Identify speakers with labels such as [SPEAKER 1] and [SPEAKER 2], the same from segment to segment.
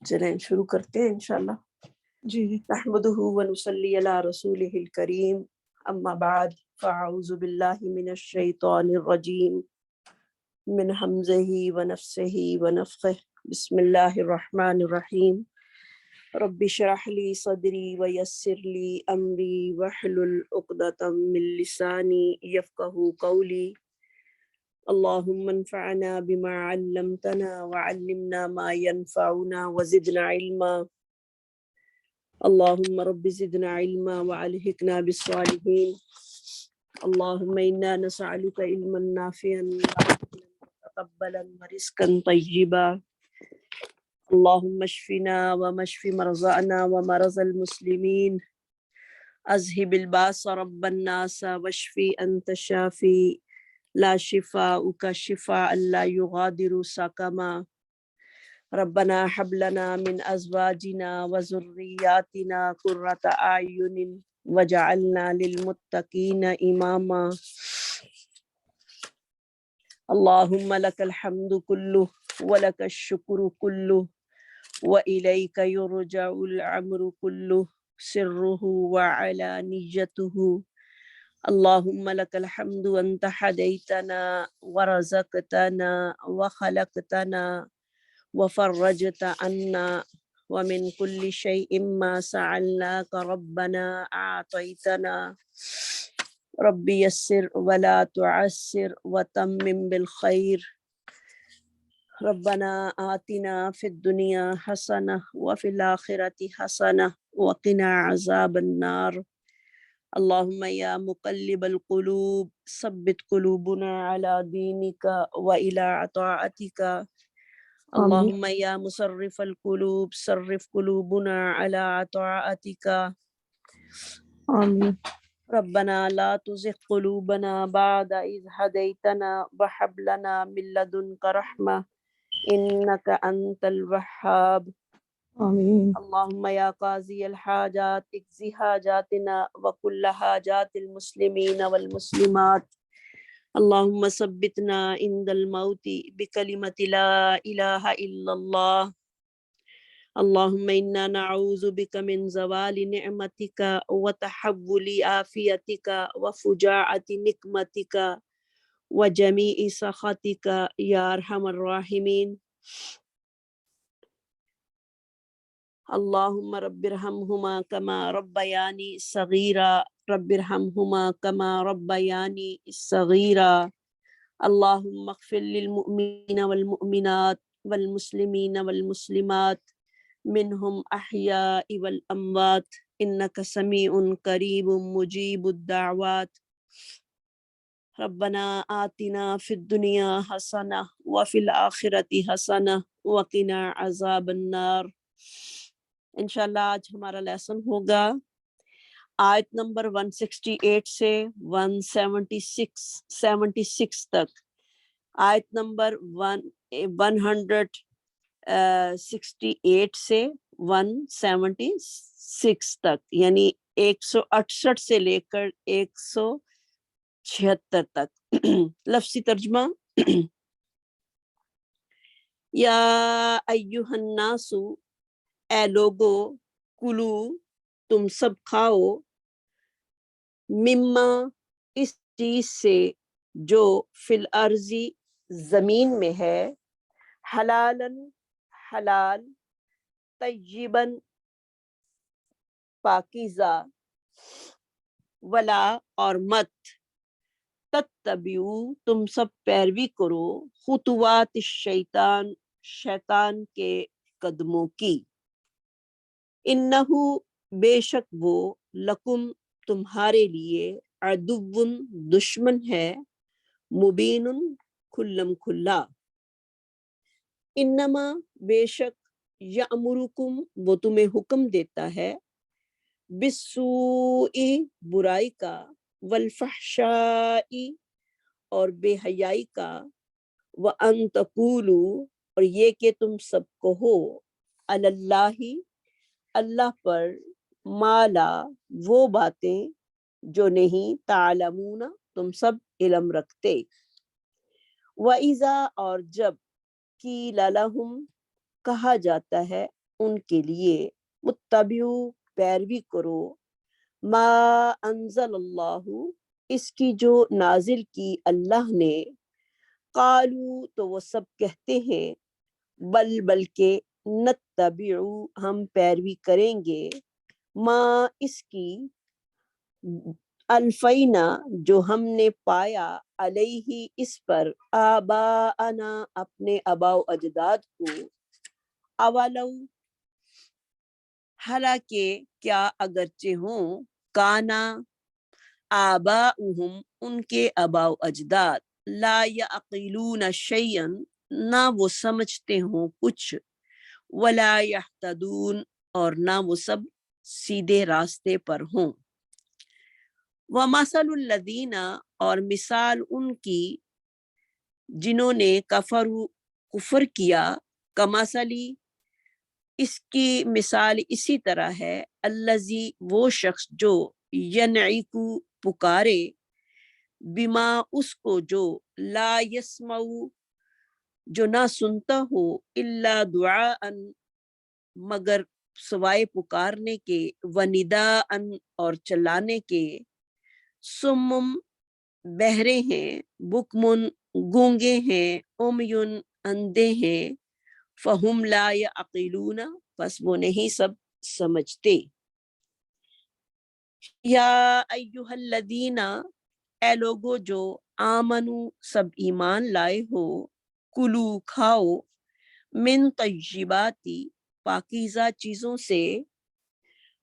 [SPEAKER 1] چلیں شروع کرتے ہیں انشاءاللہ.
[SPEAKER 2] جی
[SPEAKER 1] نحمده ونصلي على رسوله الكريم. اما بعد فاعوذ بالله من الشيطان الرجيم من همزه ونفسه ونفخه. بسم الله الرحمن الرحيم. رب اشرح لي صدري ويسر لي امري واحلل عقدة من لساني يفقهوا قولي. اللهم انفعنا بما علمتنا وعلمنا ما ينفعنا وزدنا علما. اللهم رب زدنا علما وألحقنا بالصالحين. اللهم إنا نسألك علما نافعا وعملا متقبلا ورزقا طيبا. اللهم اشفنا واشف مرضانا ومرضى المسلمين. اذهب الباس رب الناس واشفي أنت الشافي لا شفاءك شفاء لا يغادر سقما. ربنا هب لنا من ازواجنا وذرياتنا قرة اعين وجعلنا للمتقين اماما. اللهم لك الحمد كله ولك الشكر كله واليك يرجع الامر كله سره وعلانيته. اللهم لك الحمد أنت هديتنا ورزقتنا وخلقتنا وفرجت عنا ومن كل شيء ما سألناك ربنا أعطيتنا. رب يسر ولا تعسر وتمم بالخير. ربنا آتنا في الدنيا حسنة وفي الآخرة حسنة وقنا عذاب النار. اللهم يا مقلب القلوب ثبت قلوبنا على دينك وإلى طاعتك. اللهم يا مصرف القلوب صرف قلوبنا على طاعتك.
[SPEAKER 2] آمین.
[SPEAKER 1] ربنا لا تزغ قلوبنا بعد إذ هديتنا وهب لنا من لدنك رحمة إنك أنت الوهاب.
[SPEAKER 2] آمین.
[SPEAKER 1] اللهم يا قاضي الحاجات اقض حاجاتنا وكل حاجات المسلمين والمسلمات. اللهم ثبتنا عند الموت بكلمة لا إله إلا الله. اللهم إنا نعوذ بك من زوال نعمتك وتحول عافيتك وفجاعة نقمتك وجميع سخطك يا أرحم الراحمين. اللهم رب ارحمهما كما ربياني صغيرا. رب ارحمهما كما ربياني صغيرا. اللهم اغفر للمؤمنين والمؤمنات والمسلمين والمسلمات منهم أحياء والأموات إنك سميع قريب مجيب الدعوات. ربنا آتنا في الدنيا حسنة وفي الآخرة حسنة وقنا عذاب النار. انشاءاللہ آج ہمارا لیسن ہوگا آیت نمبر 168 سے 176 تک. آیت نمبر 168 سے 176 تک، یعنی 168 سے لے کر 176 تک. لفظی ترجمہ: یا ایہا الناس، اے لوگو، کلو، تم سب کھاؤ، مما، اس چیز سے، جو فی الارض، زمین میں ہے، حلالن، حلال، طیباً، پاکیزہ، ولا، اور مت، تتبعو، تم سب پیروی کرو، خطوات الشیطان، شیطان کے قدموں کی. انہو، بے شک وہ، لکم، تمہارے لیے، عدو، دشمن ہے، مبین، کھلم کھلا. انما، بے شک، یامرکم، وہ تمہیں حکم دیتا ہے، بالسوء، برائی کا، والفحشاء، اور بے حیائی کا، وان تقولوا، اور یہ کہ تم سب کہو، علی اللہ، اللہ پر، مالا، وہ باتیں، جو نہیں، تعلمون، تم سب علم رکھتے. وَإِذَا اور جب قِیلَ لَهُمْ کہا جاتا ہے ان کے لیے متبعو پیروی کرو ما انزل اللہ اس کی جو نازل کی اللہ نے قالو تو وہ سب کہتے ہیں بلکہ نتبعو ہم پیروی کریں گے ما اس کی الفینا جو ہم نے پایا علیہ اس پر آباءنا اپنے آباء و اجداد کو اولو حالانکہ کیا اگرچہ ہوں کانا آباؤہم ان کے آباء و اجداد لا یعقلون شیئا نہ وہ سمجھتے ہوں کچھ ولا یہتدون اور نہ وہ سب سیدھے راستے پر ہوں وَمَثَلُ الَّذِينَ اور مثال ان کی جنہوں نے کفر کیا کمثلی اس کی مثال اسی طرح ہے الذی وہ شخص جو ینعکو پکارے بما اس کو جو لا یسمع جو نہ سنتا ہو الا دعاء مگر سوائے پکارنے کے ونداء اور چلانے کے سمم بہرے ہیں بکمن گونگے ہیں امیون اندھے ہیں فہم لا یعقلون پس وہ نہیں سب سمجھتے یا ایہا الذین اے لوگو جو آمنو سب ایمان لائے ہو کلو کھاؤ من طیباتی پاکیزہ چیزوں سے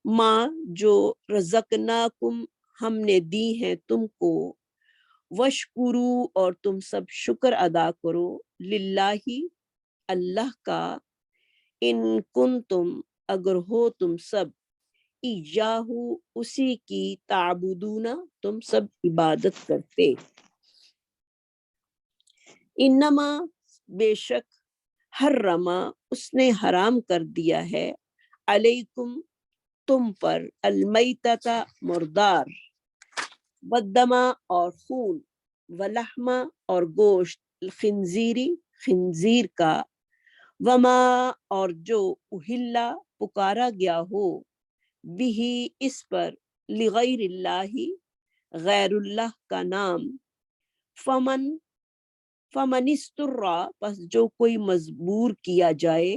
[SPEAKER 1] ماں جو رزقناکم ہم نے دی ہیں تم کو وشکرو اور تم سب شکر ادا کرو للہ اللہ کا ان کنتم اگر ہو تم سب ایاہو اسی کی تعبدون تم سب عبادت کرتے انما بے شک حرما اس نے حرام کر دیا ہے علیکم تم پر المیتۃ مردار والدما اور خون ولحما اور گوشت الخنزیری خنزیر کا وما اور جو اہلا پکارا گیا ہو بھی اس پر لغیر اللہ غیر اللہ کا نام فمن استرا پس جو کوئی مجبور کیا جائے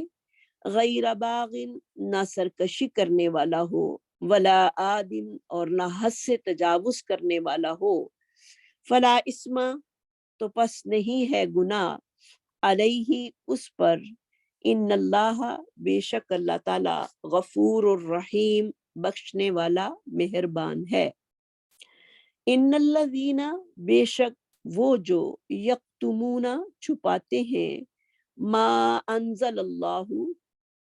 [SPEAKER 1] غیر باغن نہ سرکشی کرنے والا ہو ولا عادن اور نہ حد سے تجاوز کرنے والا ہو فلا اسم تو پس نہیں ہے گناہ علیہ اس پر ان اللہ بے شک اللہ تعالی غفور الرحیم بخشنے والا مہربان ہے ان الذین بے شک وہ جو یکتمون چھپاتے ہیں ما انزل اللہ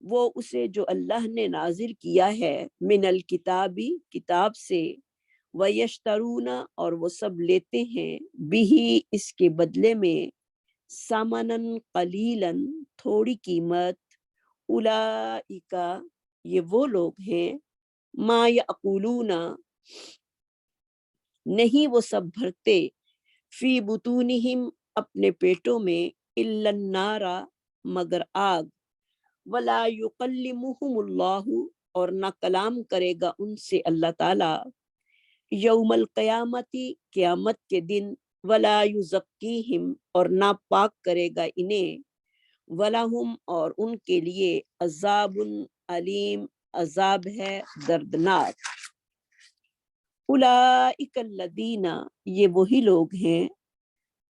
[SPEAKER 1] وہ اسے جو اللہ نے نازل کیا ہے من الکتابی کتاب سے ویشترون اور وہ سب لیتے ہیں بھی اس کے بدلے میں ثمنن قلیلاً تھوڑی قیمت اولئک یہ وہ لوگ ہیں ما یعقلون نہیں وہ سب بھرتے فی بطونہم اپنے پیٹوں میں الا النار مگر آگ ولا یکلمہم اللہ اور نہ کلام کرے گا ان سے اللہ تعالی یوم القیامتی قیامت کے دن ولا یزکیہم اور نہ پاک کرے گا انہیں ولہم اور ان کے لیے عذاب علیم عذاب ہے دردناک اولئک الذین یہ وہی لوگ ہیں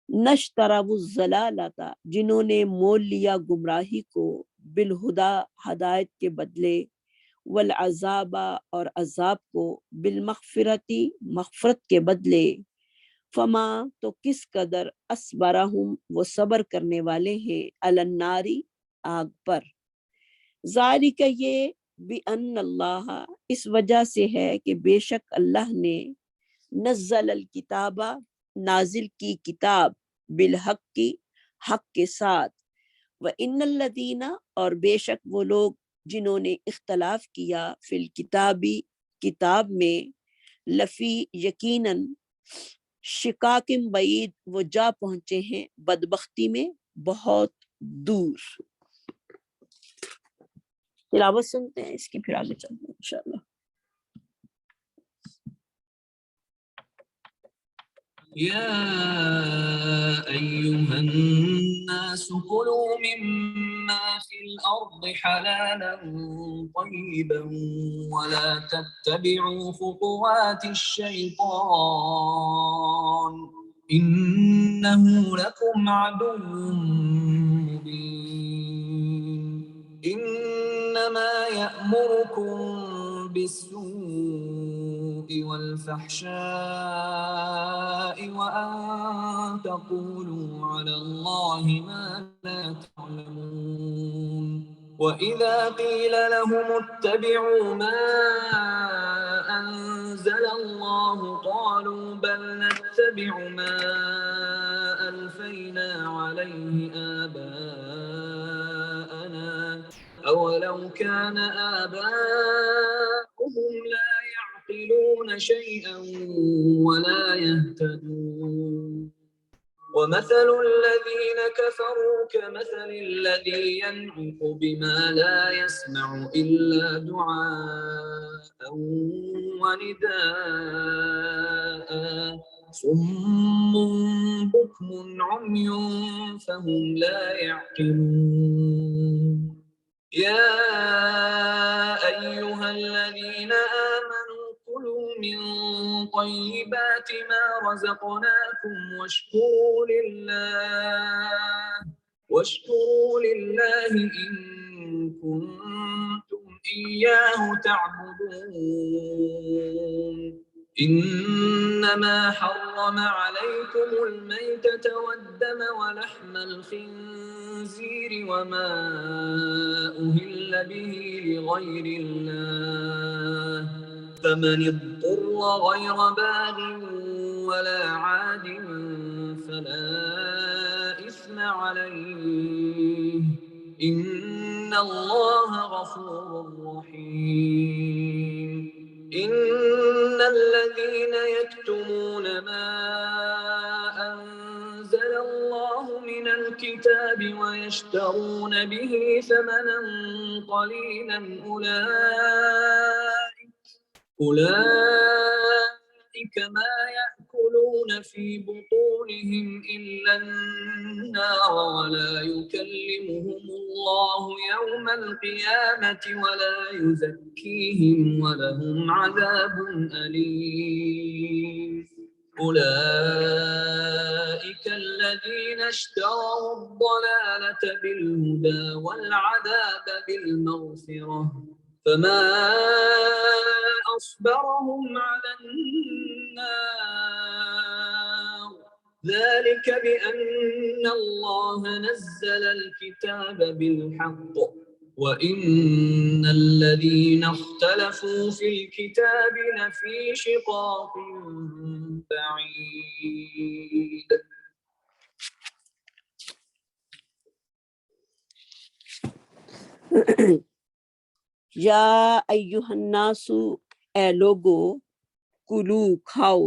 [SPEAKER 1] نشتروا الضلالۃ جنہوں نے مول لیا گمراہی کو بالہدا ہدایت کے بدلے والعذاب اور عذاب کو بالمغفرتی مغفرت کے بدلے فما تو کس قدر اصبرہم وہ صبر کرنے والے ہیں علی النار آگ پر ذالک یہ بأن اللہ اس وجہ سے ہے کہ بے شک اللہ نے نزل الکتاب نازل کی کتاب بالحق کی حق کے ساتھ وَإِنَّ الَّذِينَ اور بے شک وہ لوگ جنہوں نے اختلاف کیا فی الکتابی کتاب میں لفی یقیناً شکاکم بعید، وہ جا پہنچے ہیں بدبختی میں بہت دور۔ تلاوت سنتے ہیں اس کی، پھر آگے چلتے ہیں انشاءاللہ۔
[SPEAKER 3] يا أيها الناس كلوا مما في الأرض حلالا طيبا ولا تتبعوا خطوات الشيطان إنه لكم عدو مبين إنما يأمركم بالسوء والفحشاء وأن تقولوا على الله ما لا تعلمون وإذا قيل لهم اتبعوا ما أنزل الله قالوا بل نتبع ما ألفينا عليه آباءنا أولو كان آباؤهم لا يعقلون شيئا ولا يهتدون ومثل الذين كفروا كمثل الذي ينعق بما لا يسمع إلا دعاء ونداء صم بكم عمي فهم لا يعقلون يا أيها الذين آمنوا كلوا من طيبات ما رزقناكم واشكروا لله إن كنتم إياه تعبدون إنما حرم عليكم الميتة والدم ولحم الخنزير وما أهل به لغير الله فمن اضطر غير باغ ولا عاد فلا إثم عليه إن الله غفور رحيم إن الذين يكتمون ما أنزل الله من الكتاب ويشترون به ثمنا قليلا أولئك ما يأكلون في بطونهم إلا النار ولا يكلمهم الله يوم القيامة ولا يزكيهم ولهم عذاب أليم أولئك الذين اشتروا الضلالة بالهدى والعذاب بالمغفرة فما أصبرهم على النار ذلك بأن الله نزل الكتاب بالحق وإن الذين اختلفوا في الكتاب لفي شقاق بعيد
[SPEAKER 1] یا ایہا الناس، اے لوگو، کلو کھاؤ،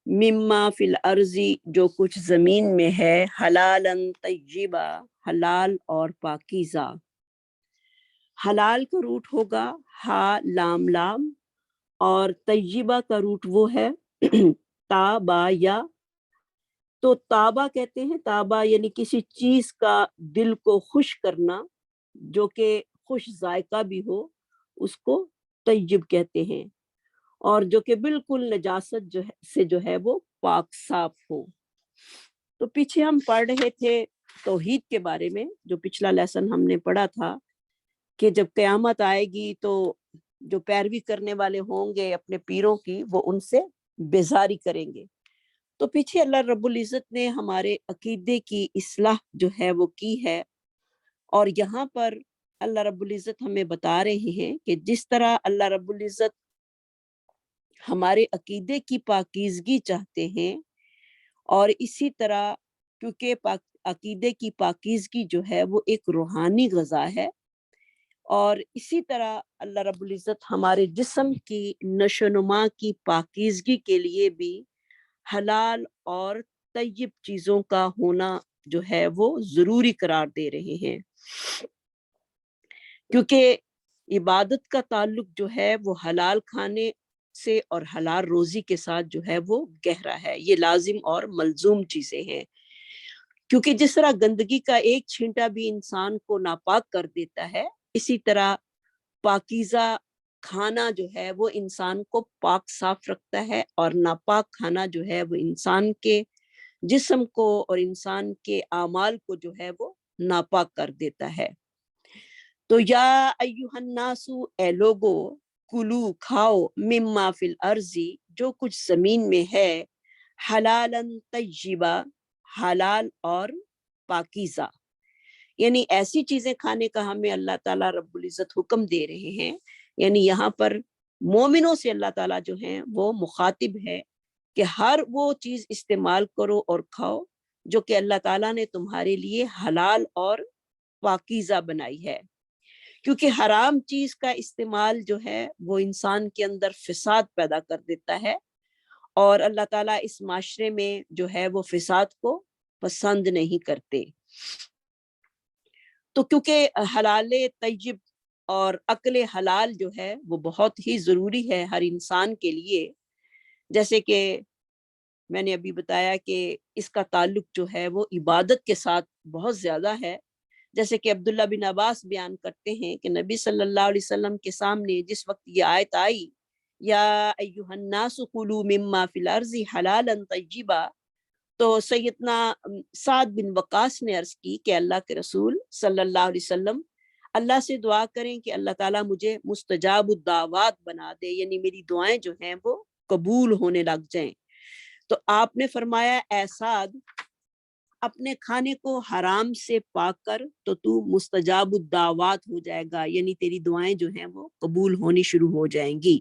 [SPEAKER 1] مما فی الارض جو کچھ زمین میں ہے، حلالا طیبا حلال اور پاکیزہ۔ حلال کا روٹ ہوگا ہا لام لام، اور طیبہ کا روٹ وہ ہے تابا یا، تو تابا کہتے ہیں، تابا یعنی کسی چیز کا دل کو خوش کرنا جو کہ خوش ذائقہ بھی ہو، اس کو طیب کہتے ہیں، اور جو کہ بالکل نجاست جو ہے وہ پاک صاف ہو۔ تو پیچھے ہم پڑھ رہے تھے توحید کے بارے میں، جو پچھلا لیسن ہم نے پڑھا تھا کہ جب قیامت آئے گی تو جو پیروی کرنے والے ہوں گے اپنے پیروں کی، وہ ان سے بیزاری کریں گے۔ تو پیچھے اللہ رب العزت نے ہمارے عقیدے کی اصلاح جو ہے وہ کی ہے، اور یہاں پر اللہ رب العزت ہمیں بتا رہے ہیں کہ جس طرح اللہ رب العزت ہمارے عقیدے کی پاکیزگی چاہتے ہیں، اور اسی طرح کیونکہ عقیدے کی پاکیزگی جو ہے وہ ایک روحانی غذا ہے، اور اسی طرح اللہ رب العزت ہمارے جسم کی نشو و نما کی پاکیزگی کے لیے بھی حلال اور طیب چیزوں کا ہونا جو ہے وہ ضروری قرار دے رہے ہیں، کیونکہ عبادت کا تعلق جو ہے وہ حلال کھانے سے اور حلال روزی کے ساتھ جو ہے وہ گہرا ہے، یہ لازم اور ملزوم چیزیں ہیں، کیونکہ جس طرح گندگی کا ایک چھینٹا بھی انسان کو ناپاک کر دیتا ہے، اسی طرح پاکیزہ کھانا جو ہے وہ انسان کو پاک صاف رکھتا ہے، اور ناپاک کھانا جو ہے وہ انسان کے جسم کو اور انسان کے اعمال کو جو ہے وہ ناپاک کر دیتا ہے۔ تو یا ایہا الناس، اے لوگو، کلو کھاؤ، مما فی الارض، جو کچھ زمین میں ہے، حلالا طیبا، حلال اور پاکیزہ، یعنی ایسی چیزیں کھانے کا ہمیں اللہ تعالیٰ رب العزت حکم دے رہے ہیں، یعنی یہاں پر مومنوں سے اللہ تعالیٰ جو ہیں وہ مخاطب ہے کہ ہر وہ چیز استعمال کرو اور کھاؤ جو کہ اللہ تعالیٰ نے تمہارے لیے حلال اور پاکیزہ بنائی ہے، کیونکہ حرام چیز کا استعمال جو ہے وہ انسان کے اندر فساد پیدا کر دیتا ہے، اور اللہ تعالیٰ اس معاشرے میں جو ہے وہ فساد کو پسند نہیں کرتے۔ تو کیونکہ حلال طیب اور عقل حلال جو ہے وہ بہت ہی ضروری ہے ہر انسان کے لیے، جیسے کہ میں نے ابھی بتایا کہ اس کا تعلق جو ہے وہ عبادت کے ساتھ بہت زیادہ ہے، جیسے کہ عبداللہ بن عباس بیان کرتے ہیں کہ نبی صلی اللہ علیہ وسلم کے سامنے جس وقت یہ آیت آئی، یا ایہا الناس کلوا مما فی الارض حلالا طیبا، تو سیدنا سعد بن وقاص نے عرض کی کہ اللہ کے رسول صلی اللہ علیہ وسلم، اللہ سے دعا کریں کہ اللہ تعالیٰ مجھے مستجاب الدعوات بنا دے، یعنی میری دعائیں جو ہیں وہ قبول ہونے لگ جائیں۔ تو آپ نے فرمایا، اے سعد، اپنے کھانے کو حرام سے پاک کر تو مستجاب الدعوات ہو جائے گا، یعنی تیری دعائیں جو ہیں وہ قبول ہونی شروع ہو جائیں گی۔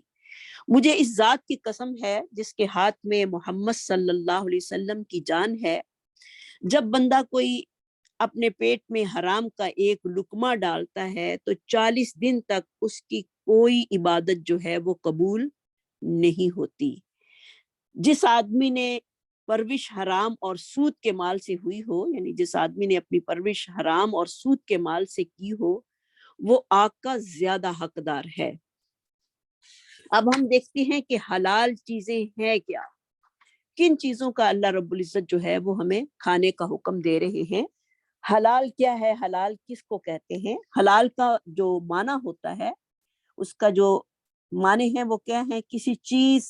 [SPEAKER 1] مجھے اس ذات کی قسم ہے جس کے ہاتھ میں محمد صلی اللہ علیہ وسلم کی جان ہے، جب بندہ کوئی اپنے پیٹ میں حرام کا ایک لقمہ ڈالتا ہے تو 40 دن تک اس کی کوئی عبادت جو ہے وہ قبول نہیں ہوتی۔ جس آدمی نے پرورش حرام اور سود کے مال سے ہوئی ہو، یعنی جس آدمی نے اپنی پرورش حرام اور سود کے مال سے کی ہو، وہ آگ کا زیادہ حقدار ہے۔ اب ہم دیکھتے ہیں کہ حلال چیزیں ہیں کیا، کن چیزوں کا اللہ رب العزت جو ہے وہ ہمیں کھانے کا حکم دے رہے ہیں۔ حلال کیا ہے، حلال کس کو کہتے ہیں؟ حلال کا جو معنی ہوتا ہے، اس کا جو معنی ہے وہ کیا ہے؟ کسی چیز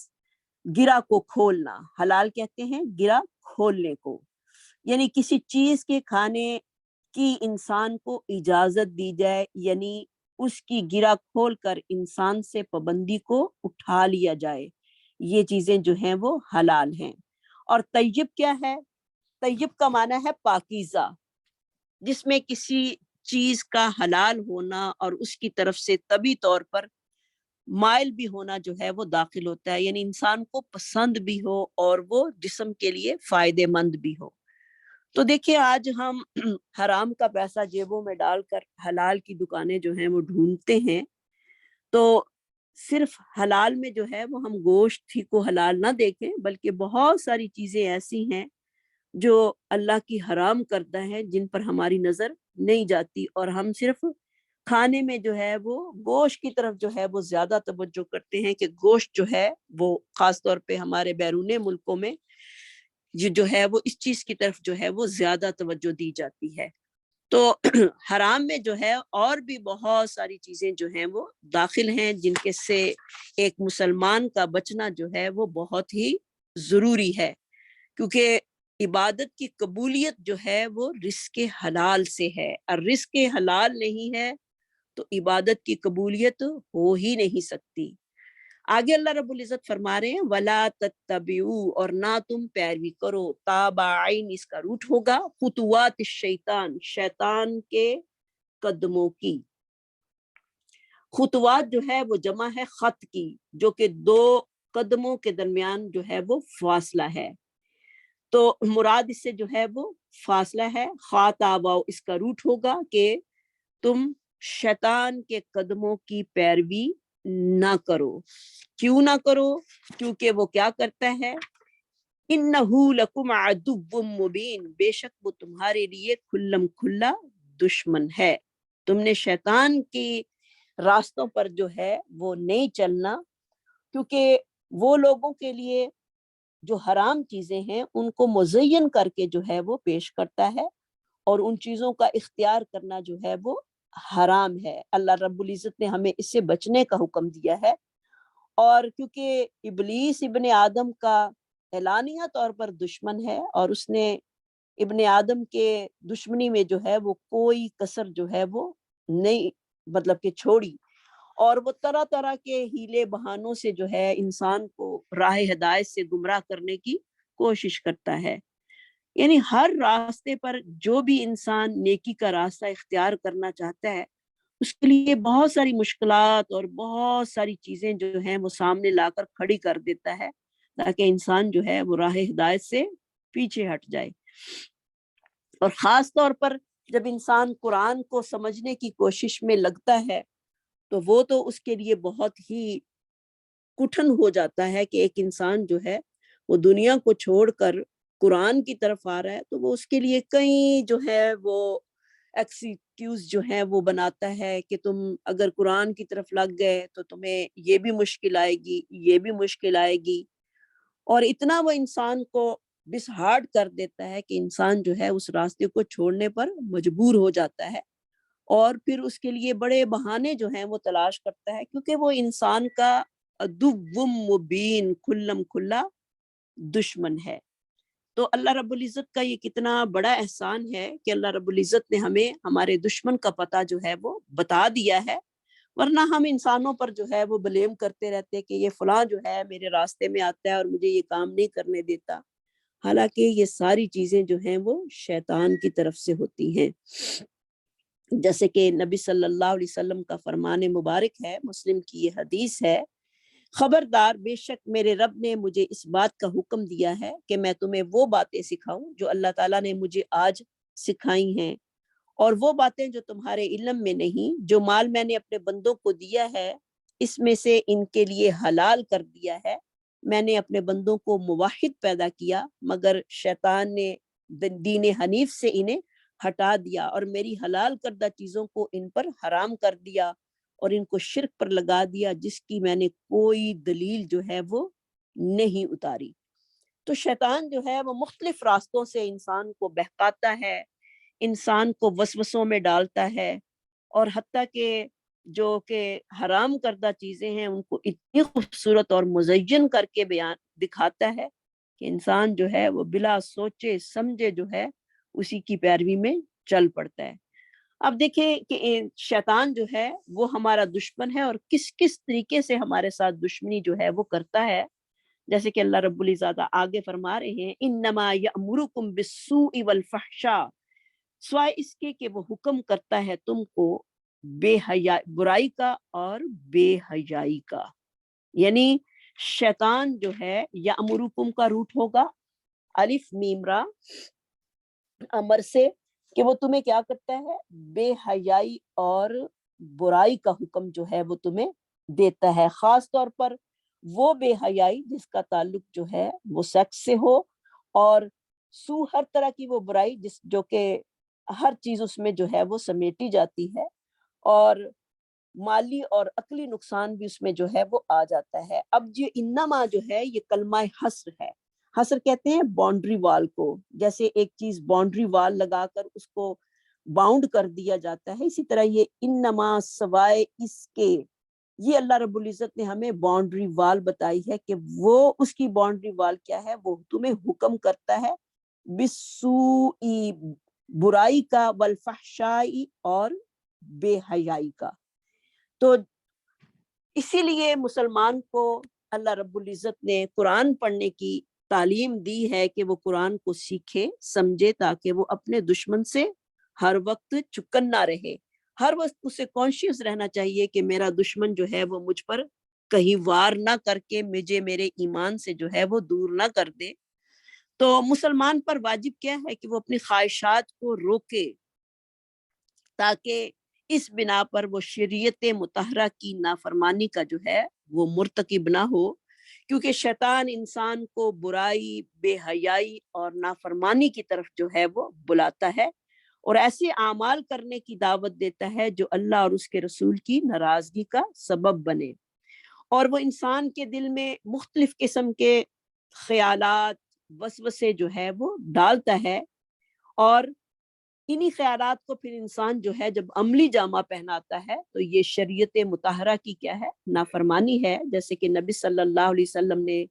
[SPEAKER 1] گرا کو کھولنا، حلال کہتے ہیں گرا کھولنے کو، یعنی کسی چیز کے کھانے کی انسان کو اجازت دی جائے، یعنی اس کی گرا کھول کر انسان سے پابندی کو اٹھا لیا جائے، یہ چیزیں جو ہیں وہ حلال ہیں۔ اور طیب کیا ہے؟ طیب کا معنی ہے پاکیزہ، جس میں کسی چیز کا حلال ہونا اور اس کی طرف سے طبی طور پر مائل بھی ہونا جو ہے وہ داخل ہوتا ہے، یعنی انسان کو پسند بھی ہو اور وہ جسم کے لیے فائدے مند بھی ہو۔ تو دیکھیں آج ہم حرام کا پیسہ جیبوں میں ڈال کر حلال کی دکانیں جو ہیں وہ ڈھونڈتے ہیں، تو صرف حلال میں جو ہے وہ ہم گوشت ہی کو حلال نہ دیکھیں، بلکہ بہت ساری چیزیں ایسی ہیں جو اللہ کی حرام کردہ ہیں، جن پر ہماری نظر نہیں جاتی، اور ہم صرف کھانے میں جو ہے وہ گوشت کی طرف جو ہے وہ زیادہ توجہ کرتے ہیں کہ گوشت جو ہے وہ خاص طور پہ ہمارے بیرون ملکوں میں جو ہے وہ اس چیز کی طرف جو ہے وہ زیادہ توجہ دی جاتی ہے۔ تو حرام میں جو ہے اور بھی بہت ساری چیزیں جو ہیں وہ داخل ہیں، جن کے سے ایک مسلمان کا بچنا جو ہے وہ بہت ہی ضروری ہے، کیونکہ عبادت کی قبولیت جو ہے وہ رزق حلال سے ہے، اور رزق حلال نہیں ہے تو عبادت کی قبولیت ہو ہی نہیں سکتی۔ آگے اللہ رب العزت فرما رہے ہیں وَلَا تَتَّبِعُوا، اور نہ تم پیروی کرو، تابعین اس کا روٹ ہوگا، خطوات الشیطان، شیطان کے قدموں کی۔ خطوات جو ہے وہ جمع ہے خط کی، جو کہ دو قدموں کے درمیان جو ہے وہ فاصلہ ہے، تو مراد اس سے جو ہے وہ فاصلہ ہے۔ خاتاباؤ اس کا روٹ ہوگا کہ تم شیطان کے قدموں کی پیروی نہ کرو۔ کیوں نہ کرو؟ کیونکہ وہ کیا کرتا ہے؟ انہو لکم عدو مبین، بے شک وہ تمہارے لیے کھلم کھلا دشمن ہے۔ تم نے شیطان کی راستوں پر جو ہے وہ نہیں چلنا، کیونکہ وہ لوگوں کے لیے جو حرام چیزیں ہیں ان کو مزین کر کے جو ہے وہ پیش کرتا ہے، اور ان چیزوں کا اختیار کرنا جو ہے وہ حرام ہے۔ اللہ رب العزت نے ہمیں اس سے بچنے کا حکم دیا ہے، اور کیونکہ ابلیس ابن آدم کا اعلانیہ طور پر دشمن ہے، اور اس نے ابن آدم کے دشمنی میں جو ہے وہ کوئی کسر جو ہے وہ نہیں مطلب کہ چھوڑی، اور وہ طرح طرح کے ہیلے بہانوں سے جو ہے انسان کو راہ ہدایت سے گمراہ کرنے کی کوشش کرتا ہے۔ یعنی ہر راستے پر جو بھی انسان نیکی کا راستہ اختیار کرنا چاہتا ہے، اس کے لیے بہت ساری مشکلات اور بہت ساری چیزیں جو ہیں وہ سامنے لا کر کھڑی کر دیتا ہے، تاکہ انسان جو ہے وہ راہ ہدایت سے پیچھے ہٹ جائے۔ اور خاص طور پر جب انسان قرآن کو سمجھنے کی کوشش میں لگتا ہے تو وہ تو اس کے لیے بہت ہی کٹھن ہو جاتا ہے کہ ایک انسان جو ہے وہ دنیا کو چھوڑ کر قرآن کی طرف آ رہا ہے، تو وہ اس کے لیے کئی جو ہے وہ ایکسکیوز جو ہے وہ بناتا ہے کہ تم اگر قرآن کی طرف لگ گئے تو تمہیں یہ بھی مشکل آئے گی، یہ بھی مشکل آئے گی، اور اتنا وہ انسان کو بسہارڈ کر دیتا ہے کہ انسان جو ہے اس راستے کو چھوڑنے پر مجبور ہو جاتا ہے، اور پھر اس کے لیے بڑے بہانے جو ہیں وہ تلاش کرتا ہے، کیونکہ وہ انسان کا عدو مبین کھلم کھلا دشمن ہے۔ تو اللہ رب العزت کا یہ کتنا بڑا احسان ہے کہ اللہ رب العزت نے ہمیں ہمارے دشمن کا پتہ جو ہے وہ بتا دیا ہے، ورنہ ہم انسانوں پر جو ہے وہ بلیم کرتے رہتے کہ یہ فلاں جو ہے میرے راستے میں آتا ہے اور مجھے یہ کام نہیں کرنے دیتا، حالانکہ یہ ساری چیزیں جو ہیں وہ شیطان کی طرف سے ہوتی ہیں۔ جیسے کہ نبی صلی اللہ علیہ وسلم کا فرمان مبارک ہے، مسلم کی یہ حدیث ہے، خبردار بے شک میرے رب نے مجھے اس بات کا حکم دیا ہے کہ میں تمہیں وہ باتیں سکھاؤں جو اللہ تعالیٰ نے مجھے آج سکھائی ہیں، اور وہ باتیں جو تمہارے علم میں نہیں، جو مال میں نے اپنے بندوں کو دیا ہے اس میں سے ان کے لیے حلال کر دیا ہے۔ میں نے اپنے بندوں کو موحد پیدا کیا، مگر شیطان نے دین حنیف سے انہیں ہٹا دیا اور میری حلال کردہ چیزوں کو ان پر حرام کر دیا، اور ان کو شرک پر لگا دیا جس کی میں نے کوئی دلیل جو ہے وہ نہیں اتاری۔ تو شیطان جو ہے وہ مختلف راستوں سے انسان کو بہکاتا ہے، انسان کو وسوسوں میں ڈالتا ہے، اور حتیٰ کہ جو کہ حرام کردہ چیزیں ہیں ان کو اتنی خوبصورت اور مزین کر کے بیان دکھاتا ہے کہ انسان جو ہے وہ بلا سوچے سمجھے جو ہے اسی کی پیروی میں چل پڑتا ہے۔ اب دیکھیں کہ شیطان جو ہے وہ ہمارا دشمن ہے، اور کس کس طریقے سے ہمارے ساتھ دشمنی جو ہے وہ کرتا ہے، جیسے کہ اللہ رب العزت آگے فرما رہے ہیں، انما یأمرکم بالسوء والفحشاء، سوائے اس کے کہ وہ حکم کرتا ہے تم کو بے حیا برائی کا اور بے حیائی کا۔ یعنی شیطان جو ہے یأمرکم کا روٹ ہوگا الف میم را، امر سے، کہ وہ تمہیں کیا کرتا ہے، بے حیائی اور برائی کا حکم جو ہے وہ تمہیں دیتا ہے، خاص طور پر وہ بے حیائی جس کا تعلق جو ہے وہ سیکس سے ہو، اور سو ہر طرح کی وہ برائی جو کہ ہر چیز اس میں جو ہے وہ سمیٹی جاتی ہے، اور مالی اور عقلی نقصان بھی اس میں جو ہے وہ آ جاتا ہے۔ اب یہ انما جو ہے یہ کلمہ حصر ہے، حصر کہتے ہیں باؤنڈری وال کو، جیسے ایک چیز باؤنڈری وال لگا کر اس کو باؤنڈ کر دیا جاتا ہے، اسی طرح یہ انما سوائے اس کے، یہ اللہ رب العزت نے ہمیں باؤنڈری وال بتائی ہے کہ وہ اس کی باؤنڈری وال کیا ہے، وہ تمہیں حکم کرتا ہے بالسوء برائی کا، والفحشائی اور بے حیائی کا۔ تو اسی لیے مسلمان کو اللہ رب العزت نے قرآن پڑھنے کی تعلیم دی ہے کہ وہ قرآن کو سیکھے سمجھے، تاکہ وہ اپنے دشمن سے ہر وقت چکن نہ رہے، ہر وقت اسے کانشیس رہنا چاہیے کہ میرا دشمن جو ہے وہ مجھ پر کہیں وار نہ کر کے مجھے میرے ایمان سے جو ہے وہ دور نہ کر دے۔ تو مسلمان پر واجب کیا ہے کہ وہ اپنی خواہشات کو روکے، تاکہ اس بنا پر وہ شریعت مطہرہ کی نافرمانی کا جو ہے وہ مرتکب نہ ہو، کیونکہ شیطان انسان کو برائی، بے حیائی اور نافرمانی کی طرف جو ہے وہ بلاتا ہے اور ایسے اعمال کرنے کی دعوت دیتا ہے جو اللہ اور اس کے رسول کی ناراضگی کا سبب بنے، اور وہ انسان کے دل میں مختلف قسم کے خیالات، وسوسے جو ہے وہ ڈالتا ہے، اور انہی خیالات کو پھر انسان جو ہے جب عملی جامہ پہناتا ہے تو یہ شریعت مطہرہ کی کیا ہے؟ نافرمانی ہے، جیسے کہ نبی صلی اللہ علیہ وسلم نے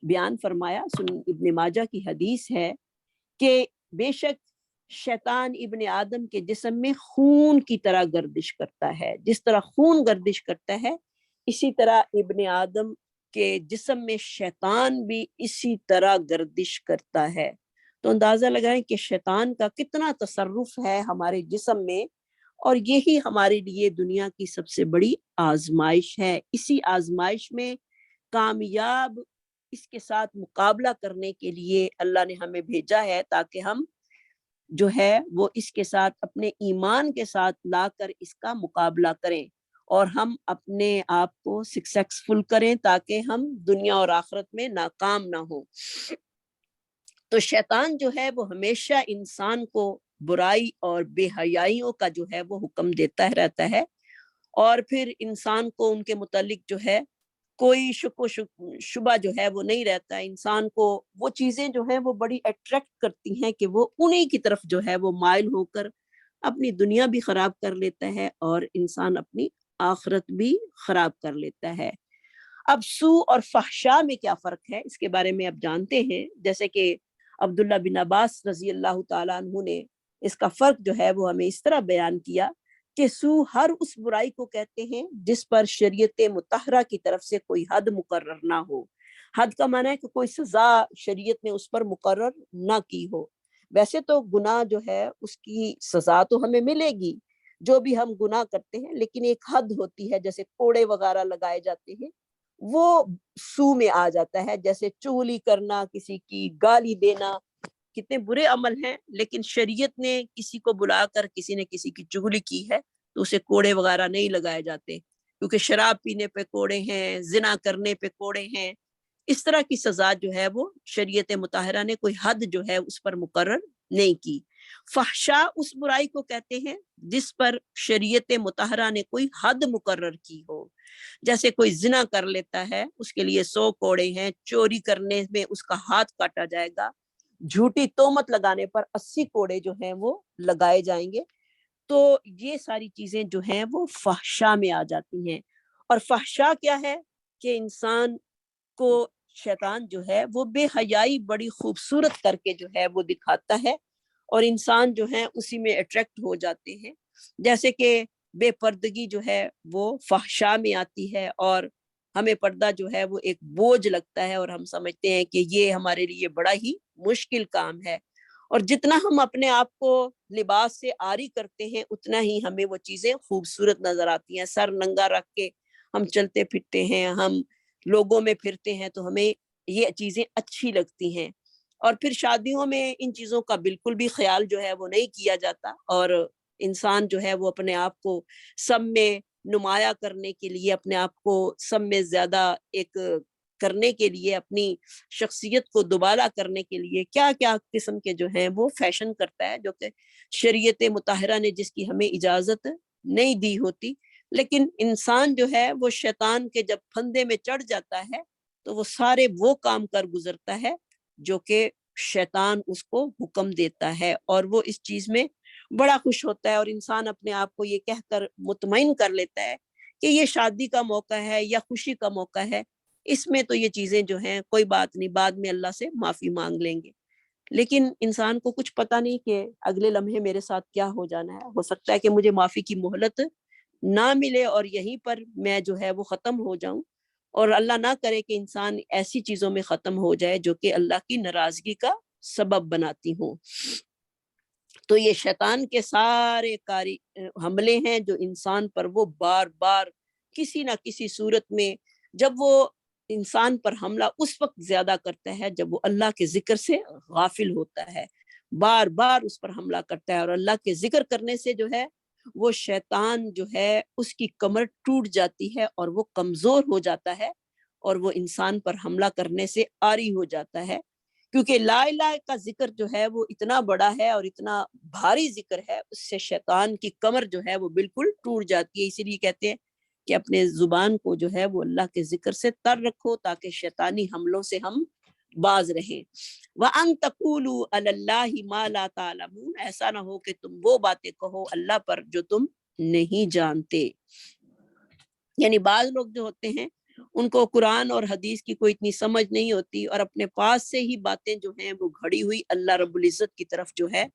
[SPEAKER 1] بیان فرمایا، سنن ابن ماجہ کی حدیث ہے کہ بے شک شیطان ابن آدم کے جسم میں خون کی طرح گردش کرتا ہے، جس طرح خون گردش کرتا ہے اسی طرح ابن آدم کے جسم میں شیطان بھی اسی طرح گردش کرتا ہے۔ تو اندازہ لگائیں کہ شیطان کا کتنا تصرف ہے ہمارے جسم میں، اور یہی ہمارے لیے دنیا کی سب سے بڑی آزمائش ہے۔ اسی آزمائش میں کامیاب اس کے ساتھ مقابلہ کرنے کے لیے اللہ نے ہمیں بھیجا ہے، تاکہ ہم جو ہے وہ اس کے ساتھ اپنے ایمان کے ساتھ لا کر اس کا مقابلہ کریں اور ہم اپنے آپ کو سکسیسفل کریں، تاکہ ہم دنیا اور آخرت میں ناکام نہ ہوں۔ تو شیطان جو ہے وہ ہمیشہ انسان کو برائی اور بے حیائیوں کا جو ہے وہ حکم دیتا رہتا ہے، اور پھر انسان کو ان کے متعلق جو ہے کوئی شک و شبہ جو ہے وہ نہیں رہتا۔ انسان کو وہ چیزیں جو ہیں وہ بڑی اٹریکٹ کرتی ہیں کہ وہ انہی کی طرف جو ہے وہ مائل ہو کر اپنی دنیا بھی خراب کر لیتا ہے اور انسان اپنی آخرت بھی خراب کر لیتا ہے۔ اب سو اور فحشا میں کیا فرق ہے اس کے بارے میں اب جانتے ہیں، جیسے کہ عبداللہ بن عباس رضی اللہ تعالیٰ عنہ نے اس کا فرق جو ہے وہ ہمیں اس طرح بیان کیا کہ سو ہر اس برائی کو کہتے ہیں جس پر شریعت مطہرہ کی طرف سے کوئی حد مقرر نہ ہو۔ حد کا معنی ہے کہ کوئی سزا شریعت نے اس پر مقرر نہ کی ہو۔ ویسے تو گناہ جو ہے اس کی سزا تو ہمیں ملے گی جو بھی ہم گناہ کرتے ہیں، لیکن ایک حد ہوتی ہے، جیسے کوڑے وغیرہ لگائے جاتے ہیں وہ سو میں آ جاتا ہے، جیسے چغلی کرنا، کسی کی گالی دینا، کتنے برے عمل ہیں، لیکن شریعت نے کسی کو بلا کر کسی نے کسی کی چغلی کی ہے تو اسے کوڑے وغیرہ نہیں لگائے جاتے، کیونکہ شراب پینے پہ کوڑے ہیں، زنا کرنے پہ کوڑے ہیں۔ اس طرح کی سزا جو ہے وہ شریعت مطہرہ نے کوئی حد جو ہے اس پر مقرر نہیں کی۔ فحشا اس برائی کو کہتے ہیں جس پر شریعت مطہرہ نے کوئی حد مقرر کی ہو، جیسے کوئی زنا کر لیتا ہے اس کے لیے 100 کوڑے ہیں، چوری کرنے میں اس کا ہاتھ کاٹا جائے گا، جھوٹی تہمت لگانے پر 80 کوڑے جو ہیں وہ لگائے جائیں گے۔ تو یہ ساری چیزیں جو ہیں وہ فحشا میں آ جاتی ہیں۔ اور فحشا کیا ہے کہ انسان کو شیطان جو ہے وہ بے حیائی بڑی خوبصورت کر کے جو ہے وہ دکھاتا ہے، اور انسان جو ہے اسی میں اٹریکٹ ہو جاتے ہیں، جیسے کہ بے پردگی جو ہے وہ فحشا میں آتی ہے، اور ہمیں پردہ جو ہے وہ ایک بوجھ لگتا ہے اور ہم سمجھتے ہیں کہ یہ ہمارے لیے بڑا ہی مشکل کام ہے، اور جتنا ہم اپنے آپ کو لباس سے عاری کرتے ہیں اتنا ہی ہمیں وہ چیزیں خوبصورت نظر آتی ہیں۔ سر ننگا رکھ کے ہم چلتے پھرتے ہیں، ہم لوگوں میں پھرتے ہیں تو ہمیں یہ چیزیں اچھی لگتی ہیں، اور پھر شادیوں میں ان چیزوں کا بالکل بھی خیال جو ہے وہ نہیں کیا جاتا، اور انسان جو ہے وہ اپنے آپ کو سب میں نمایاں کرنے کے لیے، اپنے آپ کو سب میں زیادہ ایک کرنے کے لیے، اپنی شخصیت کو دوبالا کرنے کے لیے کیا کیا قسم کے جو ہیں وہ فیشن کرتا ہے، جو کہ شریعت مطہرہ نے جس کی ہمیں اجازت نہیں دی ہوتی۔ لیکن انسان جو ہے وہ شیطان کے جب پھندے میں چڑھ جاتا ہے تو وہ سارے وہ کام کر گزرتا ہے جو کہ شیطان اس کو حکم دیتا ہے، اور وہ اس چیز میں بڑا خوش ہوتا ہے، اور انسان اپنے آپ کو یہ کہہ کر مطمئن کر لیتا ہے کہ یہ شادی کا موقع ہے یا خوشی کا موقع ہے، اس میں تو یہ چیزیں جو ہیں کوئی بات نہیں، بعد میں اللہ سے معافی مانگ لیں گے۔ لیکن انسان کو کچھ پتہ نہیں کہ اگلے لمحے میرے ساتھ کیا ہو جانا ہے، ہو سکتا ہے کہ مجھے معافی کی مہلت نہ ملے اور یہیں پر میں جو ہے وہ ختم ہو جاؤں، اور اللہ نہ کرے کہ انسان ایسی چیزوں میں ختم ہو جائے جو کہ اللہ کی ناراضگی کا سبب بناتی ہوں۔ تو یہ شیطان کے سارے حملے ہیں جو انسان پر وہ بار بار کسی نہ کسی صورت میں، جب وہ انسان پر حملہ اس وقت زیادہ کرتا ہے جب وہ اللہ کے ذکر سے غافل ہوتا ہے، بار بار اس پر حملہ کرتا ہے، اور اللہ کے ذکر کرنے سے جو ہے وہ شیطان جو ہے اس کی کمر ٹوٹ جاتی ہے اور وہ کمزور ہو جاتا ہے، اور وہ انسان پر حملہ کرنے سے عاری ہو جاتا ہے، کیونکہ لا الہ کا ذکر جو ہے وہ اتنا بڑا ہے اور اتنا بھاری ذکر ہے، اس سے شیطان کی کمر جو ہے وہ بالکل ٹوٹ جاتی ہے۔ اسی لیے کہتے ہیں کہ اپنے زبان کو جو ہے وہ اللہ کے ذکر سے تر رکھو تاکہ شیطانی حملوں سے ہم باز رہیں۔ وَأَن تَقُولُوا عَلَى اللَّهِ مَا لَا تَعْلَمُونَ، ایسا نہ ہو کہ تم وہ باتیں کہو اللہ پر جو تم نہیں جانتے۔ یعنی بعض لوگ جو ہوتے ہیں ان کو قرآن اور حدیث کی کوئی اتنی سمجھ نہیں ہوتی، اور اپنے پاس سے ہی باتیں جو ہیں وہ گھڑی ہوئی اللہ رب العزت کی طرف جو ہے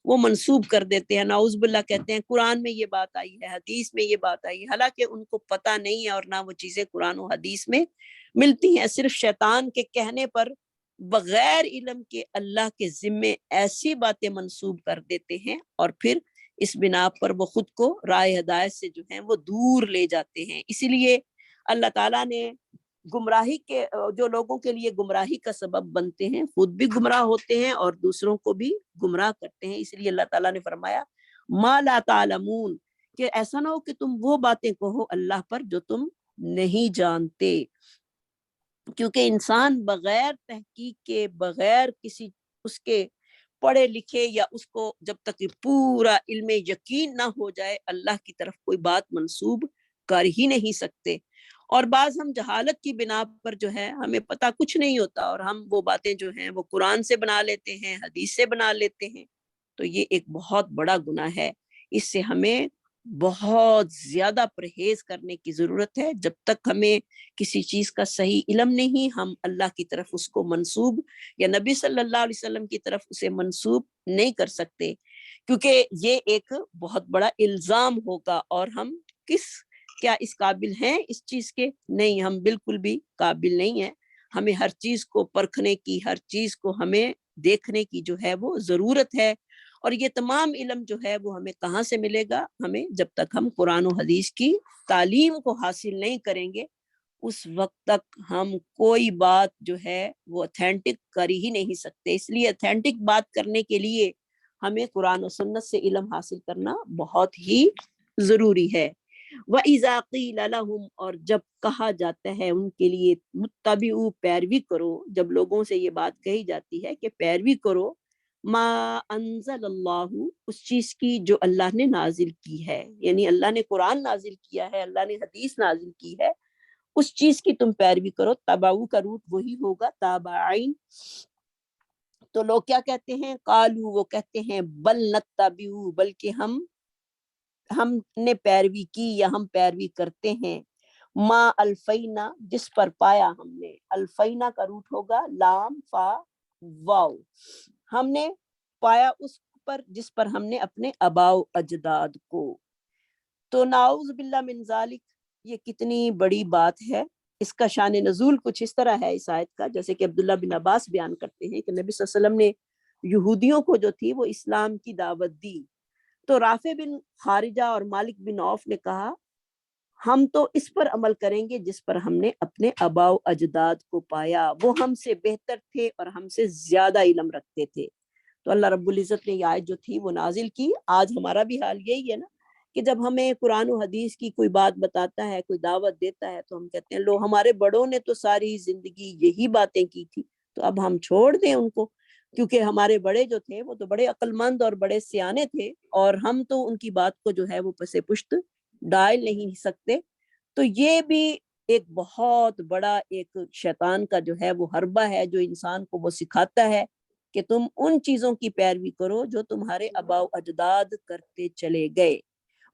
[SPEAKER 1] وہ منسوب کر دیتے ہیں۔ نعوذ باللہ کہتے ہیں قرآن میں یہ بات آئی ہے، حدیث میں یہ بات آئی ہے، حالانکہ ان کو پتہ نہیں ہے اور نہ وہ چیزیں قرآن و حدیث میں ملتی ہیں۔ صرف شیطان کے کہنے پر بغیر علم کے اللہ کے ذمے ایسی باتیں منسوب کر دیتے ہیں، اور پھر اس بنا پر وہ خود کو راہ ہدایت سے جو ہیں وہ دور لے جاتے ہیں۔ اسی لیے اللہ تعالیٰ نے گمراہی کے جو لوگوں کے لیے گمراہی کا سبب بنتے ہیں، خود بھی گمراہ ہوتے ہیں اور دوسروں کو بھی گمراہ کرتے ہیں، اس لیے اللہ تعالیٰ نے فرمایا ما لا تعلمون، کہ ایسا نہ ہو کہ تم وہ باتیں کہو اللہ پر جو تم نہیں جانتے، کیونکہ انسان بغیر تحقیق کے، بغیر کسی اس کے پڑھے لکھے یا اس کو جب تک کہ پورا علم یقین نہ ہو جائے اللہ کی طرف کوئی بات منسوب کر ہی نہیں سکتے۔ اور بعض ہم جہالت کی بنا پر جو ہے ہمیں پتہ کچھ نہیں ہوتا اور ہم وہ باتیں جو ہیں وہ قرآن سے بنا لیتے ہیں، حدیث سے بنا لیتے ہیں، تو یہ ایک بہت بڑا گناہ ہے۔ اس سے ہمیں بہت زیادہ پرہیز کرنے کی ضرورت ہے۔ جب تک ہمیں کسی چیز کا صحیح علم نہیں، ہم اللہ کی طرف اس کو منسوب یا نبی صلی اللہ علیہ وسلم کی طرف اسے منسوب نہیں کر سکتے، کیونکہ یہ ایک بہت بڑا الزام ہوگا، اور ہم کیا اس قابل ہیں اس چیز کے؟ نہیں، ہم بالکل بھی قابل نہیں ہیں۔ ہمیں ہر چیز کو پرکھنے کی، ہر چیز کو ہمیں دیکھنے کی جو ہے وہ ضرورت ہے، اور یہ تمام علم جو ہے وہ ہمیں کہاں سے ملے گا؟ ہمیں جب تک ہم قرآن و حدیث کی تعلیم کو حاصل نہیں کریں گے، اس وقت تک ہم کوئی بات جو ہے وہ اتھینٹک کر ہی نہیں سکتے۔ اس لیے اتھینٹک بات کرنے کے لیے ہمیں قرآن و سنت سے علم حاصل کرنا بہت ہی ضروری ہے۔ وَإِذَا قِيلَ لَهُمْ، اور جب کہا جاتا ہے ان کے لیے متبعو، پیروی کرو، جب لوگوں سے یہ بات کہی جاتی ہے کہ پیروی کرو ما انزل اللہ، اس چیز کی جو اللہ نے نازل کی ہے، یعنی اللہ نے قرآن نازل کیا ہے، اللہ نے حدیث نازل کی ہے، اس چیز کی تم پیروی کرو۔ تبعو کا روٹ وہی ہوگا تابعین۔ تو لوگ کیا کہتے ہیں؟ قالو، وہ کہتے ہیں بل نتبعو، بلکہ ہم نے پیروی کی یا ہم پیروی کرتے ہیں ما الفینا، جس پر پایا ہم نے۔ الفینا کا روٹ ہوگا لام فا واو، ہم نے پایا اس پر جس پر ہم نے اپنے آباء و اجداد کو۔ تو نعوذ باللہ من ذالک، یہ کتنی بڑی بات ہے۔ اس کا شان نزول کچھ اس طرح ہے اس آیت کا، جیسے کہ عبداللہ بن عباس بیان کرتے ہیں کہ نبی صلی اللہ علیہ وسلم نے یہودیوں کو جو تھی وہ اسلام کی دعوت دی، تو رافع بن خارجہ اور مالک بن عوف نے کہا ہم تو اس پر عمل کریں گے جس پر ہم نے اپنے آباء و اجداد کو پایا، وہ ہم سے بہتر تھے اور ہم سے زیادہ علم رکھتے تھے۔ تو اللہ رب العزت نے یہ آیت جو تھی وہ نازل کی۔ آج ہمارا بھی حال یہی ہے نا کہ جب ہمیں قرآن و حدیث کی کوئی بات بتاتا ہے، کوئی دعوت دیتا ہے، تو ہم کہتے ہیں لو ہمارے بڑوں نے تو ساری زندگی یہی باتیں کی تھی، تو اب ہم چھوڑ دیں ان کو، کیونکہ ہمارے بڑے جو تھے وہ تو بڑے عقل مند اور بڑے سیانے تھے، اور ہم تو ان کی بات کو جو ہے وہ پس پشت ڈال نہیں سکتے۔ تو یہ بھی ایک بہت بڑا ایک شیطان کا جو ہے وہ حربہ ہے، جو انسان کو وہ سکھاتا ہے کہ تم ان چیزوں کی پیروی کرو جو تمہارے آباء و اجداد کرتے چلے گئے۔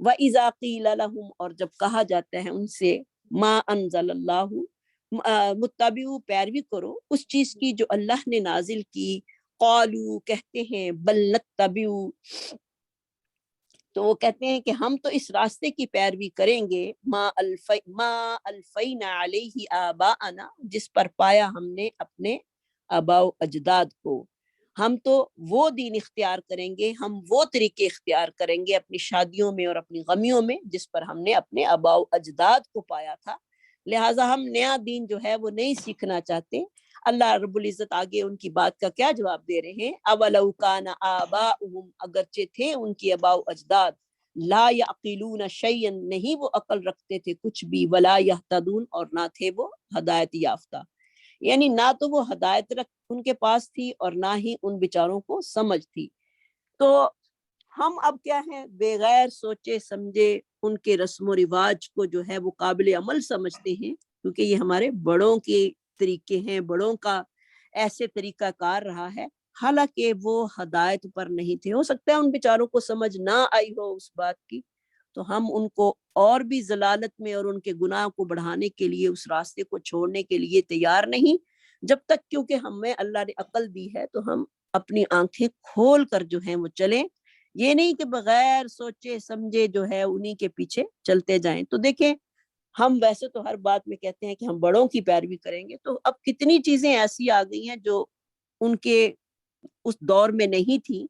[SPEAKER 1] وَإِذَا قِيلَ لَهُمْ، اور جب کہا جاتا ہے ان سے ما انزل اللہ، متبعو، پیروی کرو اس چیز کی جو اللہ نے نازل کی، قالو، کہتے ہیں بل نتبعو، تو وہ کہتے ہیں کہ ہم تو اس راستے کی پیروی کریں گے ما الفینا علیہ آباءنا، جس پر پایا ہم نے اپنے آباء و اجداد کو۔ ہم تو وہ دین اختیار کریں گے، ہم وہ طریقے اختیار کریں گے اپنی شادیوں میں اور اپنی غمیوں میں جس پر ہم نے اپنے آباء و اجداد کو پایا تھا، لہٰذا ہم نیا دین جو ہے وہ نہیں سیکھنا چاہتے۔ اللہ رب العزت آگے ان کی بات کا کیا جواب دے رہے ہیں؟ اولو کان آباؤہم، اگرچہ تھے ان کی آباء و اجداد لا یعقلون شیئا نہیں وہ عقل رکھتے تھے کچھ بھی، ولا یہتدون اور نہ تھے وہ ہدایت یافتہ، یعنی نہ تو وہ ہدایت ان کے پاس تھی اور نہ ہی ان بیچاروں کو سمجھ تھی۔ تو ہم اب کیا ہیں، بغیر سوچے سمجھے ان کے رسم و رواج کو جو ہے وہ قابل عمل سمجھتے ہیں، کیونکہ یہ ہمارے بڑوں کے طریقے ہیں، بڑوں کا ایسے طریقہ کار رہا ہے، حالانکہ وہ ہدایت پر نہیں تھے۔ ہو سکتا ہے ان بیچاروں کو سمجھ نہ آئی ہو اس بات کی، تو ہم ان کو اور بھی ضلالت میں اور ان کے گناہ کو بڑھانے کے لیے اس راستے کو چھوڑنے کے لیے تیار نہیں، جب تک کیونکہ ہمیں اللہ نے عقل دی ہے تو ہم اپنی آنکھیں کھول کر جو ہیں وہ چلیں، یہ نہیں کہ بغیر سوچے سمجھے جو ہے انہی کے پیچھے چلتے جائیں۔ تو دیکھیں ہم ویسے تو ہر بات میں کہتے ہیں کہ ہم بڑوں کی پیروی کریں گے، تو اب کتنی چیزیں ایسی آ گئی ہیں جو ان کے اس دور میں نہیں تھی،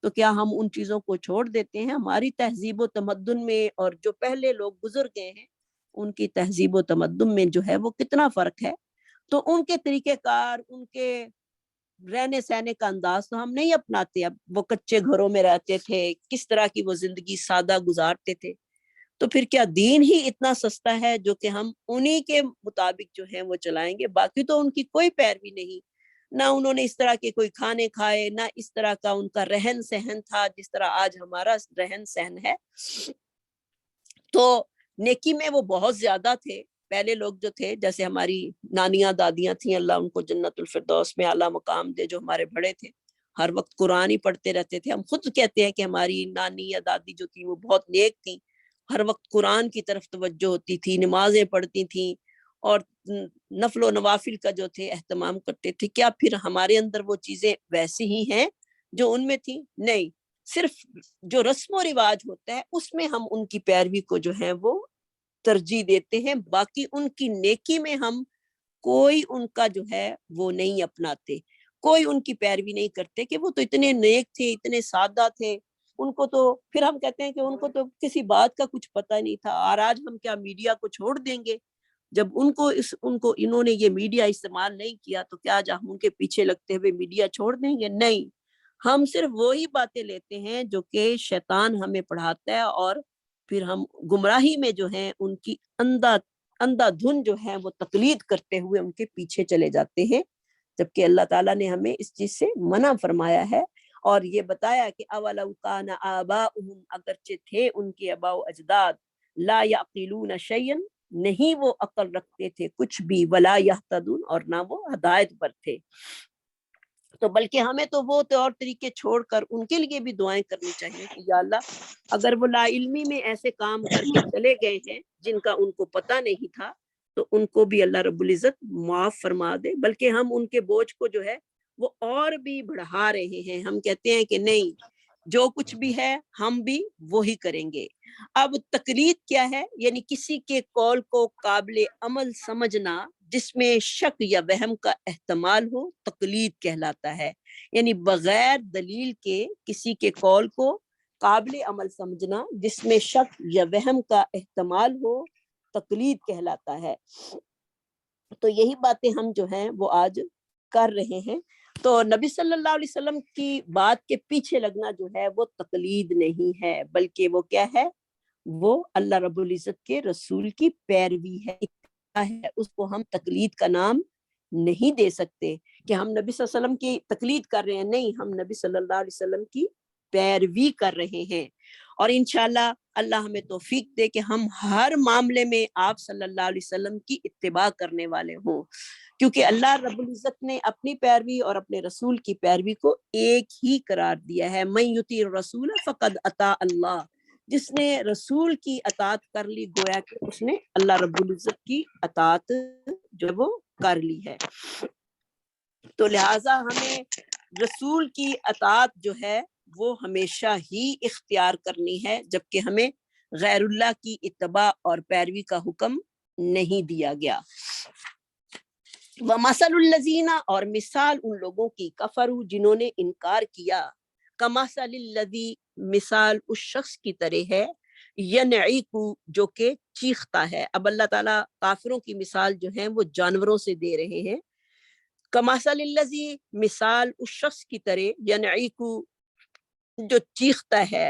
[SPEAKER 1] تو کیا ہم ان چیزوں کو چھوڑ دیتے ہیں؟ ہماری تہذیب و تمدن میں اور جو پہلے لوگ گزر گئے ہیں ان کی تہذیب و تمدن میں جو ہے وہ کتنا فرق ہے، تو ان کے طریقہ کار، ان کے رہنے سہنے کا انداز تو ہم نہیں اپناتے۔ اب وہ کچے گھروں میں رہتے تھے، کس طرح کی وہ زندگی سادہ گزارتے تھے، تو پھر کیا دین ہی اتنا سستا ہے جو کہ ہم انہی کے مطابق جو ہیں وہ چلائیں گے؟ باقی تو ان کی کوئی پیروی نہیں، نہ انہوں نے اس طرح کے کوئی کھانے کھائے، نہ اس طرح کا ان کا رہن سہن تھا جس طرح آج ہمارا رہن سہن ہے۔ تو نیکی میں وہ بہت زیادہ تھے پہلے لوگ جو تھے، جیسے ہماری نانیاں دادیاں تھیں، اللہ ان کو جنت الفردوس میں اعلیٰ مقام دے، جو ہمارے بڑے تھے، ہر وقت قرآن ہی پڑھتے رہتے تھے۔ ہم خود کہتے ہیں کہ ہماری نانی یا دادی جو تھی وہ بہت نیک تھیں، ہر وقت قرآن کی طرف توجہ ہوتی تھی، نمازیں پڑھتی تھیں اور نفل و نوافل کا جو تھے اہتمام کرتے تھے۔ کیا پھر ہمارے اندر وہ چیزیں ویسی ہی ہیں جو ان میں تھیں؟ نہیں، صرف جو رسم و رواج ہوتا ہے اس میں ہم ان کی پیروی کو جو ہے وہ ترجیح دیتے ہیں، باقی ان کی نیکی میں ہم کوئی ان کا جو ہے وہ نہیں اپناتے، کوئی ان کی پیروی نہیں کرتے کہ وہ تو اتنے نیک تھے، اتنے سادہ تھے، ان کو تو پھر ہم کہتے ہیں کہ ان کو تو کسی بات کا کچھ پتہ نہیں تھا، اور آج ہم کیا میڈیا کو چھوڑ دیں گے؟ جب انہوں نے یہ میڈیا استعمال نہیں کیا تو کیا آج ہم ان کے پیچھے لگتے ہوئے میڈیا چھوڑ دیں گے؟ نہیں، ہم صرف وہی باتیں لیتے ہیں جو کہ شیطان ہمیں پڑھاتا ہے، اور پھر ہم گمراہی میں جو ہیں ان کی اندھا دھن جو ہے وہ تقلید کرتے ہوئے ان کے پیچھے چلے جاتے ہیں، جبکہ اللہ تعالیٰ نے ہمیں اس چیز سے منع فرمایا ہے اور یہ بتایا کہ اولو کان آباؤہم، اگرچہ تھے ان کے آباء و اجداد، لا یعقلون شیئا نہیں وہ عقل رکھتے تھے کچھ بھی، ولا یہتدون اور نہ وہ ہدایت پر تھے، تو بلکہ ہمیں تو وہ طور طریقے چھوڑ کر ان کے لیے بھی دعائیں کرنی چاہیے کہ یا اللہ اگر وہ لا علمی میں ایسے کام کر کے چلے گئے ہیں جن کا ان کو پتہ نہیں تھا، تو ان کو بھی اللہ رب العزت معاف فرما دے، بلکہ ہم ان کے بوجھ کو جو ہے وہ اور بھی بڑھا رہے ہیں۔ ہم کہتے ہیں کہ نہیں، جو کچھ بھی ہے ہم بھی وہی کریں گے۔ اب تقلید کیا ہے؟ یعنی کسی کے قول کو قابل عمل سمجھنا جس میں شک یا وہم کا احتمال ہو، تقلید کہلاتا ہے، یعنی بغیر دلیل کے کسی کے قول کو قابل عمل سمجھنا جس میں شک یا وہم کا احتمال ہو، تقلید کہلاتا ہے۔ تو یہی باتیں ہم جو ہیں وہ آج کر رہے ہیں۔ تو نبی صلی اللہ علیہ وسلم کی بات کے پیچھے لگنا جو ہے وہ تقلید نہیں ہے، بلکہ وہ کیا ہے؟ وہ اللہ رب العزت کے رسول کی پیروی ہے، اتباع ہے، اس کو ہم تقلید کا نام نہیں دے سکتے کہ ہم نبی صلی اللہ علیہ وسلم کی تقلید کر رہے ہیں، نہیں، ہم نبی صلی اللہ علیہ وسلم کی پیروی کر رہے ہیں، اور انشاءاللہ اللہ ہمیں توفیق دے کہ ہم ہر معاملے میں آپ صلی اللہ علیہ وسلم کی اتباع کرنے والے ہوں، کیونکہ اللہ رب العزت نے اپنی پیروی اور اپنے رسول کی پیروی کو ایک ہی قرار دیا ہے، من یطیع الرسول فقد اطاع اللہ، جس نے رسول کی اطاعت کر لی گویا کہ اس نے اللہ رب العزت کی اطاعت جو وہ کر لی ہے۔ تو لہٰذا ہمیں رسول کی اطاعت جو ہے وہ ہمیشہ ہی اختیار کرنی ہے، جبکہ ہمیں غیر اللہ کی اتباع اور پیروی کا حکم نہیں دیا گیا۔ وَمَثَلُ الَّذِينَ اور مثال ان لوگوں کی کفروا جنہوں نے انکار کیا، کَمَثَلِ الَّذِی مثال اس شخص کی طرح ہے، يَنْعِقُ جو کہ چیختا ہے۔ اب اللہ تعالیٰ کافروں کی مثال جو ہیں وہ جانوروں سے دے رہے ہیں۔ کَمَثَلِ الَّذِی مثال اس شخص کی طرح، يَنْعِقُ جو چیختا ہے،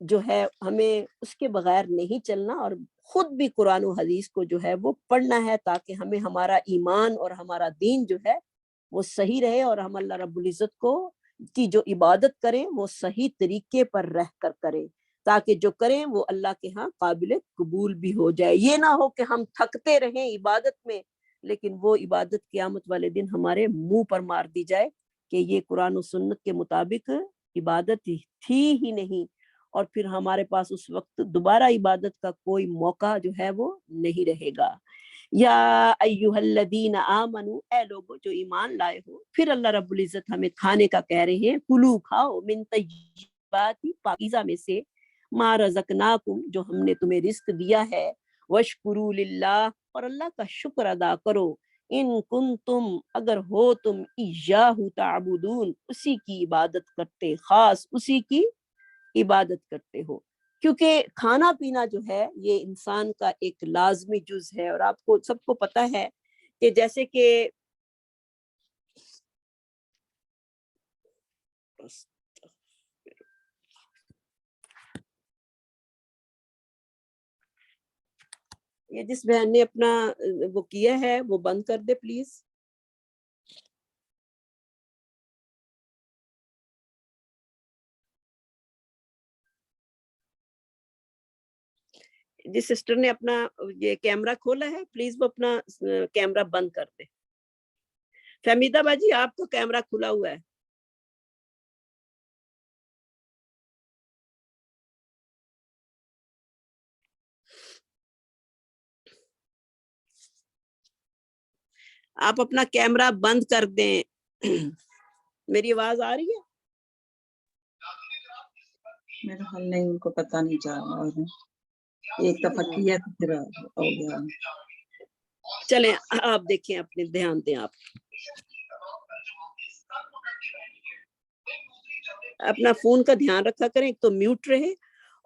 [SPEAKER 1] جو ہے ہمیں اس کے بغیر نہیں چلنا، اور خود بھی قرآن و حدیث کو جو ہے وہ پڑھنا ہے، تاکہ ہمیں ہمارا ایمان اور ہمارا دین جو ہے وہ صحیح رہے، اور ہم اللہ رب العزت کو کی جو عبادت کریں وہ صحیح طریقے پر رہ کر کریں، تاکہ جو کریں وہ اللہ کے ہاں قابل قبول بھی ہو جائے۔ یہ نہ ہو کہ ہم تھکتے رہیں عبادت میں، لیکن وہ عبادت قیامت والے دن ہمارے منہ پر مار دی جائے کہ یہ قرآن و سنت کے مطابق عبادت تھی ہی نہیں، اور پھر ہمارے پاس اس وقت دوبارہ عبادت کا کوئی موقع جو ہے وہ نہیں رہے گا۔ یا ایھا الذین آمنو، اے لوگو جو ایمان لائے ہو، پھر اللہ رب العزت ہمیں کھانے کا کہہ رہے ہیں، کلو کھاؤ من طیبات، پاکیزہ میں سے، ما رزقناکم، جو ہم نے تمہیں رزق دیا ہے، واشکروا للہ، اور اللہ کا شکر ادا کرو، ان کنتم، اگر ہو تم، ایاہ تعبدون، اسی کی عبادت کرتے، خاص اسی کی عبادت کرتے ہو۔ کیونکہ کھانا پینا جو ہے یہ انسان کا ایک لازمی جز ہے، اور آپ کو سب کو پتہ ہے کہ جیسے کہ یہ جس بہن نے اپنا وہ کیا ہے وہ بند کر دے پلیز۔ جس سسٹر نے اپنا یہ کیمرہ کھولا ہے پلیز وہ اپنا کیمرہ بند کر دے۔ فہمیدہ باجی آپ کا کیمرہ کھلا ہوا ہے۔ آپ اپنا کیمرہ بند کر دیں۔ میری آواز آ رہی ہے؟
[SPEAKER 4] میرا حل نہیں، ان کو پتہ نہیں چل رہا، اور ایک دفعہ کیا تو پھر ہو گیا۔
[SPEAKER 1] چلیں آپ دیکھیں، اپنے دھیان دیں، آپ اپنا فون کا دھیان رکھا کریں، ایک تو میوٹ رہے،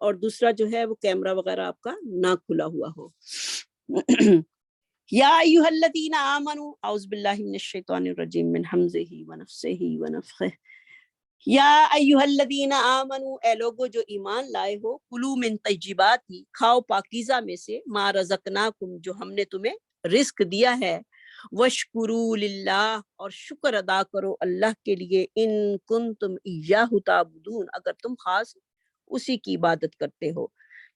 [SPEAKER 1] اور دوسرا جو ہے وہ کیمرہ وغیرہ آپ کا نہ کھلا ہوا ہو۔ یا ایھا الذین آمنوا، اعوذ باللہ من الشیطان الرجیم، من ہمزہ ونفثہ ونفخہ۔ یا ایھا الذین آمنوا، اے لوگو جو ایمان لائے ہو، کلوا من طیبات، کھاؤ پاکیزہ میں سے، ما رزقناکم، جو ہم نے تمہیں رزق دیا ہے، واشکروا للہ، اور شکر ادا کرو اللہ کے لیے، ان کنتم ایاہ تعبدون، اگر تم خاص اسی کی عبادت کرتے ہو۔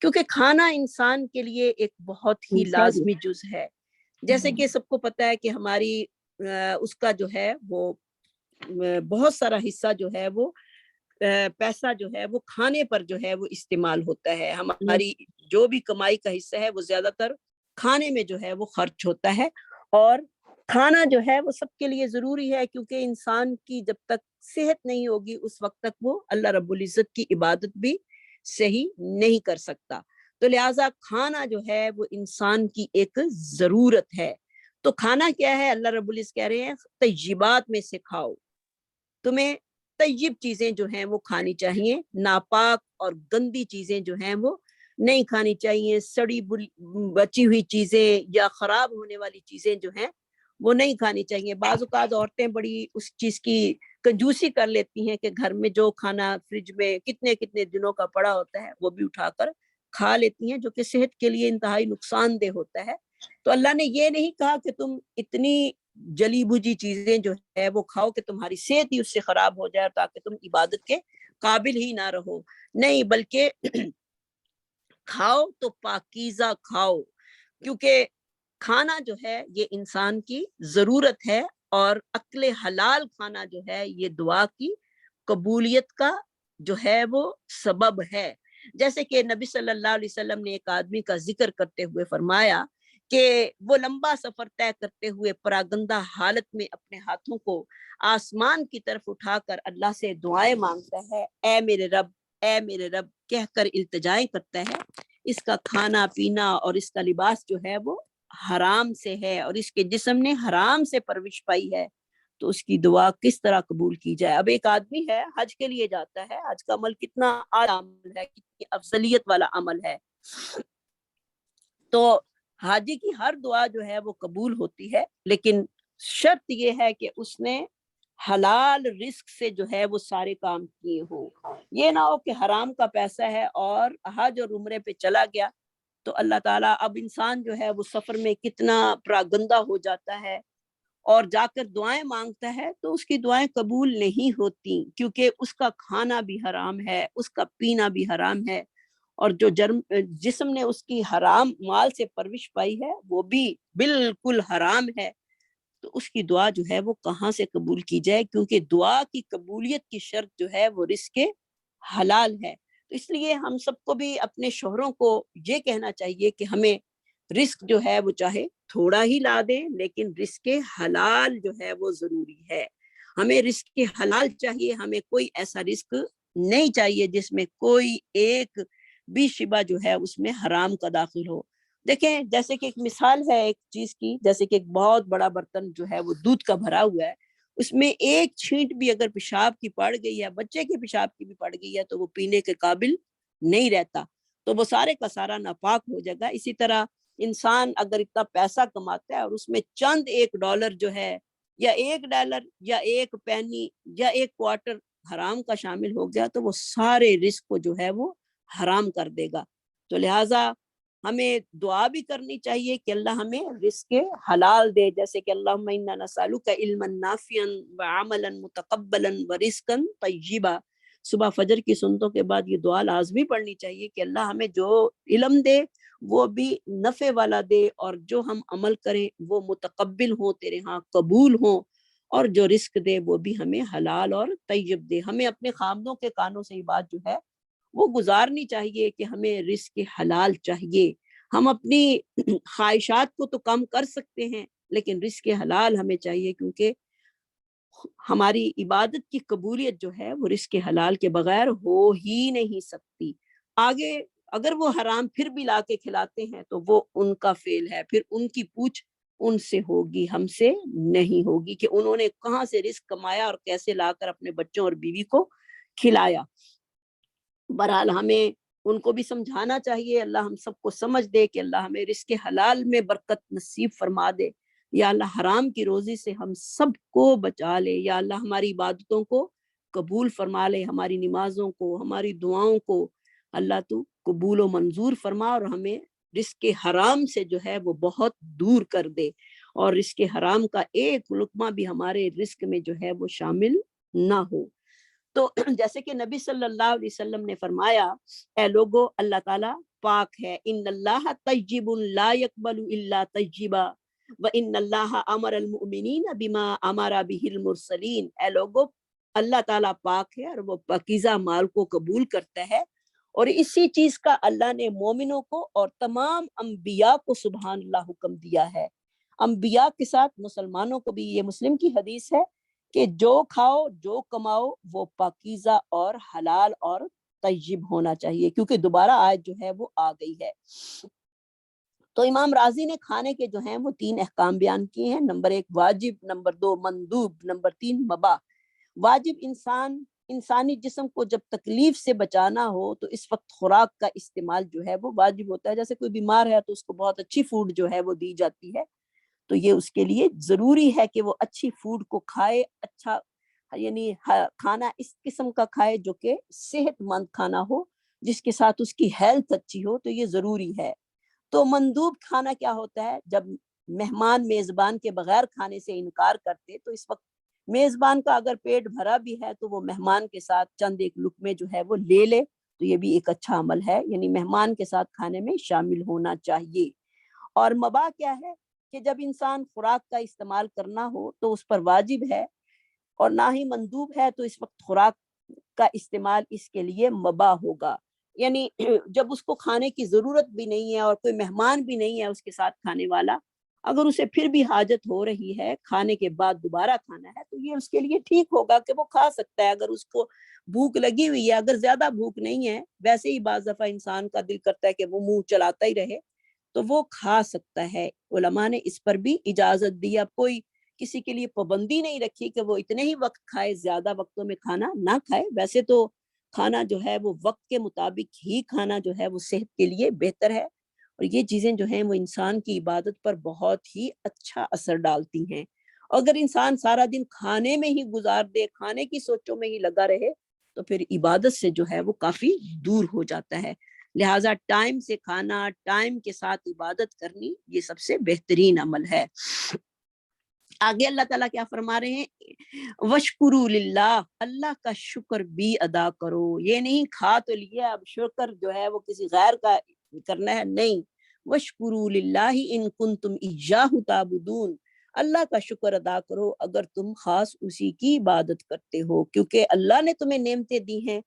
[SPEAKER 1] کیونکہ کھانا انسان کے لیے ایک بہت ہی لازمی جز ہے۔ جیسے کہ سب کو پتہ ہے کہ ہماری اس کا جو ہے وہ بہت سارا حصہ جو ہے وہ پیسہ جو ہے وہ کھانے پر جو ہے وہ استعمال ہوتا ہے، ہماری جو بھی کمائی کا حصہ ہے وہ زیادہ تر کھانے میں جو ہے وہ خرچ ہوتا ہے، اور کھانا جو ہے وہ سب کے لیے ضروری ہے، کیونکہ انسان کی جب تک صحت نہیں ہوگی اس وقت تک وہ اللہ رب العزت کی عبادت بھی صحیح نہیں کر سکتا۔ تو لہٰذا کھانا جو ہے وہ انسان کی ایک ضرورت ہے۔ تو کھانا کیا ہے؟ اللہ رب العزت کہہ رہے ہیں طیبات میں سے کھاؤ، تمہیں طیب چیزیں جو ہیں وہ کھانی چاہیے، ناپاک اور گندی چیزیں جو ہیں وہ نہیں کھانی چاہیے، سڑی بچی ہوئی چیزیں یا خراب ہونے والی چیزیں جو ہیں وہ نہیں کھانی چاہیے۔ بعض اوقات عورتیں بڑی اس چیز کی کنجوسی کر لیتی ہیں کہ گھر میں جو کھانا فریج میں کتنے کتنے دنوں کا پڑا ہوتا ہے وہ بھی اٹھا کر کھا لیتی ہیں، جو کہ صحت کے لیے انتہائی نقصان دہ ہوتا ہے۔ تو اللہ نے یہ نہیں کہا کہ تم اتنی جلی بھجی چیزیں جو ہے وہ کھاؤ کہ تمہاری صحت ہی اس سے خراب ہو جائے تاکہ تم عبادت کے قابل ہی نہ رہو، نہیں، بلکہ کھاؤ تو پاکیزہ کھاؤ، کیونکہ کھانا جو ہے یہ انسان کی ضرورت ہے، اور اکل حلال کھانا جو ہے یہ دعا کی قبولیت کا جو ہے وہ سبب ہے۔ جیسے کہ نبی صلی اللہ علیہ وسلم نے ایک آدمی کا ذکر کرتے ہوئے فرمایا کہ وہ لمبا سفر طے کرتے ہوئے پراگندہ حالت میں اپنے ہاتھوں کو آسمان کی طرف اٹھا کر اللہ سے دعائیں مانگتا ہے، اے میرے رب، اے میرے رب کہہ کر التجائیں کرتا ہے، اس کا کھانا پینا اور اس کا لباس جو ہے وہ حرام سے ہے، اور اس کے جسم نے حرام سے پرورش پائی ہے، تو اس کی دعا کس طرح قبول کی جائے۔ اب ایک آدمی ہے حج کے لیے جاتا ہے، حج کا عمل کتنا اعلیٰ عمل ہے، کتنی افضلیت والا عمل ہے، تو حاجی کی ہر دعا جو ہے وہ قبول ہوتی ہے، لیکن شرط یہ ہے کہ اس نے حلال رزق سے جو ہے وہ سارے کام کیے ہوں. یہ نہ ہو کہ حرام کا پیسہ ہے اور حج اور عمرے پہ چلا گیا تو اللہ تعالیٰ، اب انسان جو ہے وہ سفر میں کتنا پراگندہ ہو جاتا ہے اور جا کر دعائیں مانگتا ہے تو اس کی دعائیں قبول نہیں ہوتی، کیونکہ اس کا کھانا بھی حرام ہے، اس کا پینا بھی حرام ہے، اور جو جسم نے اس کی حرام مال سے پرورش پائی ہے وہ بھی بالکل حرام ہے. تو اس کی دعا جو ہے وہ کہاں سے قبول کی جائے، کیونکہ دعا کی قبولیت کی شرط جو ہے وہ رزق حلال ہے. تو اس لیے ہم سب کو بھی اپنے شوہروں کو یہ کہنا چاہیے کہ ہمیں رزق جو ہے وہ چاہے تھوڑا ہی لا دیں لیکن رزق حلال جو ہے وہ ضروری ہے. ہمیں رزق حلال چاہیے، ہمیں کوئی ایسا رزق نہیں چاہیے جس میں کوئی ایک بھی شبہ جو ہے اس میں حرام کا داخل ہو. دیکھیں جیسے کہ ایک مثال ہے ایک چیز کی، جیسے کہ ایک بہت بڑا برتن جو ہے وہ دودھ کا بھرا ہوا ہے، اس میں ایک چھینٹ بھی اگر پیشاب کی پڑ گئی ہے، بچے کے پیشاب کی بھی پڑ گئی ہے تو وہ پینے کے قابل نہیں رہتا، تو وہ سارے کا سارا ناپاک ہو جائے گا. اسی طرح انسان اگر اتنا پیسہ کماتا ہے اور اس میں چند $1 جو ہے یا $1 یا ایک پینی یا ایک کوارٹر حرام کا شامل ہو گیا تو وہ سارے رزق کو جو ہے وہ حرام کر دے گا. تو لہٰذا ہمیں دعا بھی کرنی چاہیے کہ اللہ ہمیں رزق حلال دے، جیسے کہ اللہم انا نسألک علما نافعا وعملا متقبلا ورزقا طیبا. صبح فجر کی سنتوں کے بعد یہ دعا لازمی پڑھنی چاہیے کہ اللہ ہمیں جو علم دے وہ بھی نفع والا دے، اور جو ہم عمل کریں وہ متقبل ہوں، تیرے ہاں قبول ہوں، اور جو رزق دے وہ بھی ہمیں حلال اور طیب دے. ہمیں اپنے خامدوں کے کانوں سے یہ بات جو ہے وہ گزارنی چاہیے کہ ہمیں رزق حلال چاہیے. ہم اپنی خواہشات کو تو کم کر سکتے ہیں لیکن رزق حلال ہمیں چاہیے، کیونکہ ہماری عبادت کی قبولیت جو ہے وہ رزق حلال کے بغیر ہو ہی نہیں سکتی. آگے اگر وہ حرام پھر بھی لا کے کھلاتے ہیں تو وہ ان کا فیل ہے، پھر ان کی پوچھ ان سے ہوگی، ہم سے نہیں ہوگی کہ انہوں نے کہاں سے رزق کمایا اور کیسے لا کر اپنے بچوں اور بیوی کو کھلایا. بہرحال ہمیں ان کو بھی سمجھانا چاہیے، اللہ ہم سب کو سمجھ دے کہ اللہ ہمیں رزق حلال میں برکت نصیب فرما دے. یا اللہ حرام کی روزی سے ہم سب کو بچا لے. یا اللہ ہماری عبادتوں کو قبول فرما لے، ہماری نمازوں کو، ہماری دعاؤں کو اللہ تو قبول و منظور فرما، اور ہمیں رزق حرام سے جو ہے وہ بہت دور کر دے، اور رزق حرام کا ایک لقمہ بھی ہمارے رزق میں جو ہے وہ شامل نہ ہو. تو جیسے کہ نبی صلی اللہ علیہ وسلم نے فرمایا، اے لوگو اللہ تعالیٰ پاک ہے، ان اللہ طیب لا يقبل الا طیبا وان اللہ امر المؤمنین بما امر به المرسلین. اے لوگو اللہ تعالیٰ پاک ہے اور وہ پاکیزہ مال کو قبول کرتا ہے، اور اسی چیز کا اللہ نے مومنوں کو اور تمام انبیاء کو سبحان اللہ حکم دیا ہے. انبیاء کے ساتھ مسلمانوں کو بھی، یہ مسلم کی حدیث ہے کہ جو کھاؤ جو کماؤ وہ پاکیزہ اور حلال اور طیب ہونا چاہیے، کیونکہ دوبارہ آیت جو ہے وہ آ گئی ہے. تو امام راضی نے کھانے کے جو ہیں وہ 3 احکام بیان کیے ہیں. نمبر 1 واجب، نمبر 2 مندوب، نمبر 3 مباح. واجب انسانی جسم کو جب تکلیف سے بچانا ہو تو اس وقت خوراک کا استعمال جو ہے وہ واجب ہوتا ہے. جیسے کوئی بیمار ہے تو اس کو بہت اچھی فوڈ جو ہے وہ دی جاتی ہے، تو یہ اس کے لیے ضروری ہے کہ وہ اچھی فوڈ کو کھائے، اچھا یعنی کھانا اس قسم کا کھائے جو کہ صحت مند کھانا ہو، جس کے ساتھ اس کی ہیلتھ اچھی ہو، تو یہ ضروری ہے. تو مندوب کھانا کیا ہوتا ہے؟ جب مہمان میزبان کے بغیر کھانے سے انکار کرتے تو اس وقت میزبان کا اگر پیٹ بھرا بھی ہے تو وہ مہمان کے ساتھ چند ایک لقمے جو ہے وہ لے لے، تو یہ بھی ایک اچھا عمل ہے، یعنی مہمان کے ساتھ کھانے میں شامل ہونا چاہیے. اور مباح کیا ہے کہ جب انسان خوراک کا استعمال کرنا ہو تو اس پر واجب ہے، اور نہ ہی مندوب ہے، تو اس وقت خوراک کا استعمال اس کے لیے مباح ہوگا. یعنی جب اس کو کھانے کی ضرورت بھی نہیں ہے اور کوئی مہمان بھی نہیں ہے اس کے ساتھ کھانے والا، اگر اسے پھر بھی حاجت ہو رہی ہے کھانے کے بعد دوبارہ کھانا ہے تو یہ اس کے لیے ٹھیک ہوگا کہ وہ کھا سکتا ہے. اگر اس کو بھوک لگی ہوئی ہے، اگر زیادہ بھوک نہیں ہے، ویسے ہی بعض دفعہ انسان کا دل کرتا ہے کہ وہ منہ چلاتا ہی رہے، تو وہ کھا سکتا ہے. علماء نے اس پر بھی اجازت دی. اب کوئی کسی کے لیے پابندی نہیں رکھی کہ وہ اتنے ہی وقت کھائے، زیادہ وقتوں میں کھانا نہ کھائے. ویسے تو کھانا جو ہے وہ وقت کے مطابق ہی کھانا جو ہے وہ صحت کے لیے بہتر ہے، اور یہ چیزیں جو ہیں وہ انسان کی عبادت پر بہت ہی اچھا اثر ڈالتی ہیں. اگر انسان سارا دن کھانے میں ہی گزار دے، کھانے کی سوچوں میں ہی لگا رہے، تو پھر عبادت سے جو ہے وہ کافی دور ہو جاتا ہے۔ لہٰذا ٹائم سے کھانا، ٹائم کے ساتھ عبادت کرنی، یہ سب سے بہترین عمل ہے۔ آگے اللہ تعالیٰ کیا فرما رہے ہیں؟ وَشْكُرُوا لِلَّهِ، اللہ کا شکر بھی ادا کرو۔ یہ نہیں کھا تو لیا اب شکر جو ہے وہ کسی غیر کا کرنا ہے، نہیں۔ وَشْكُرُوا لِلَّهِ إِن كُنتُمْ إِيَّاهُ تَعْبُدُونَ، اللہ کا شکر ادا کرو اگر تم خاص اسی کی عبادت کرتے ہو، کیونکہ اللہ نے تمہیں نعمتیں دی ہیں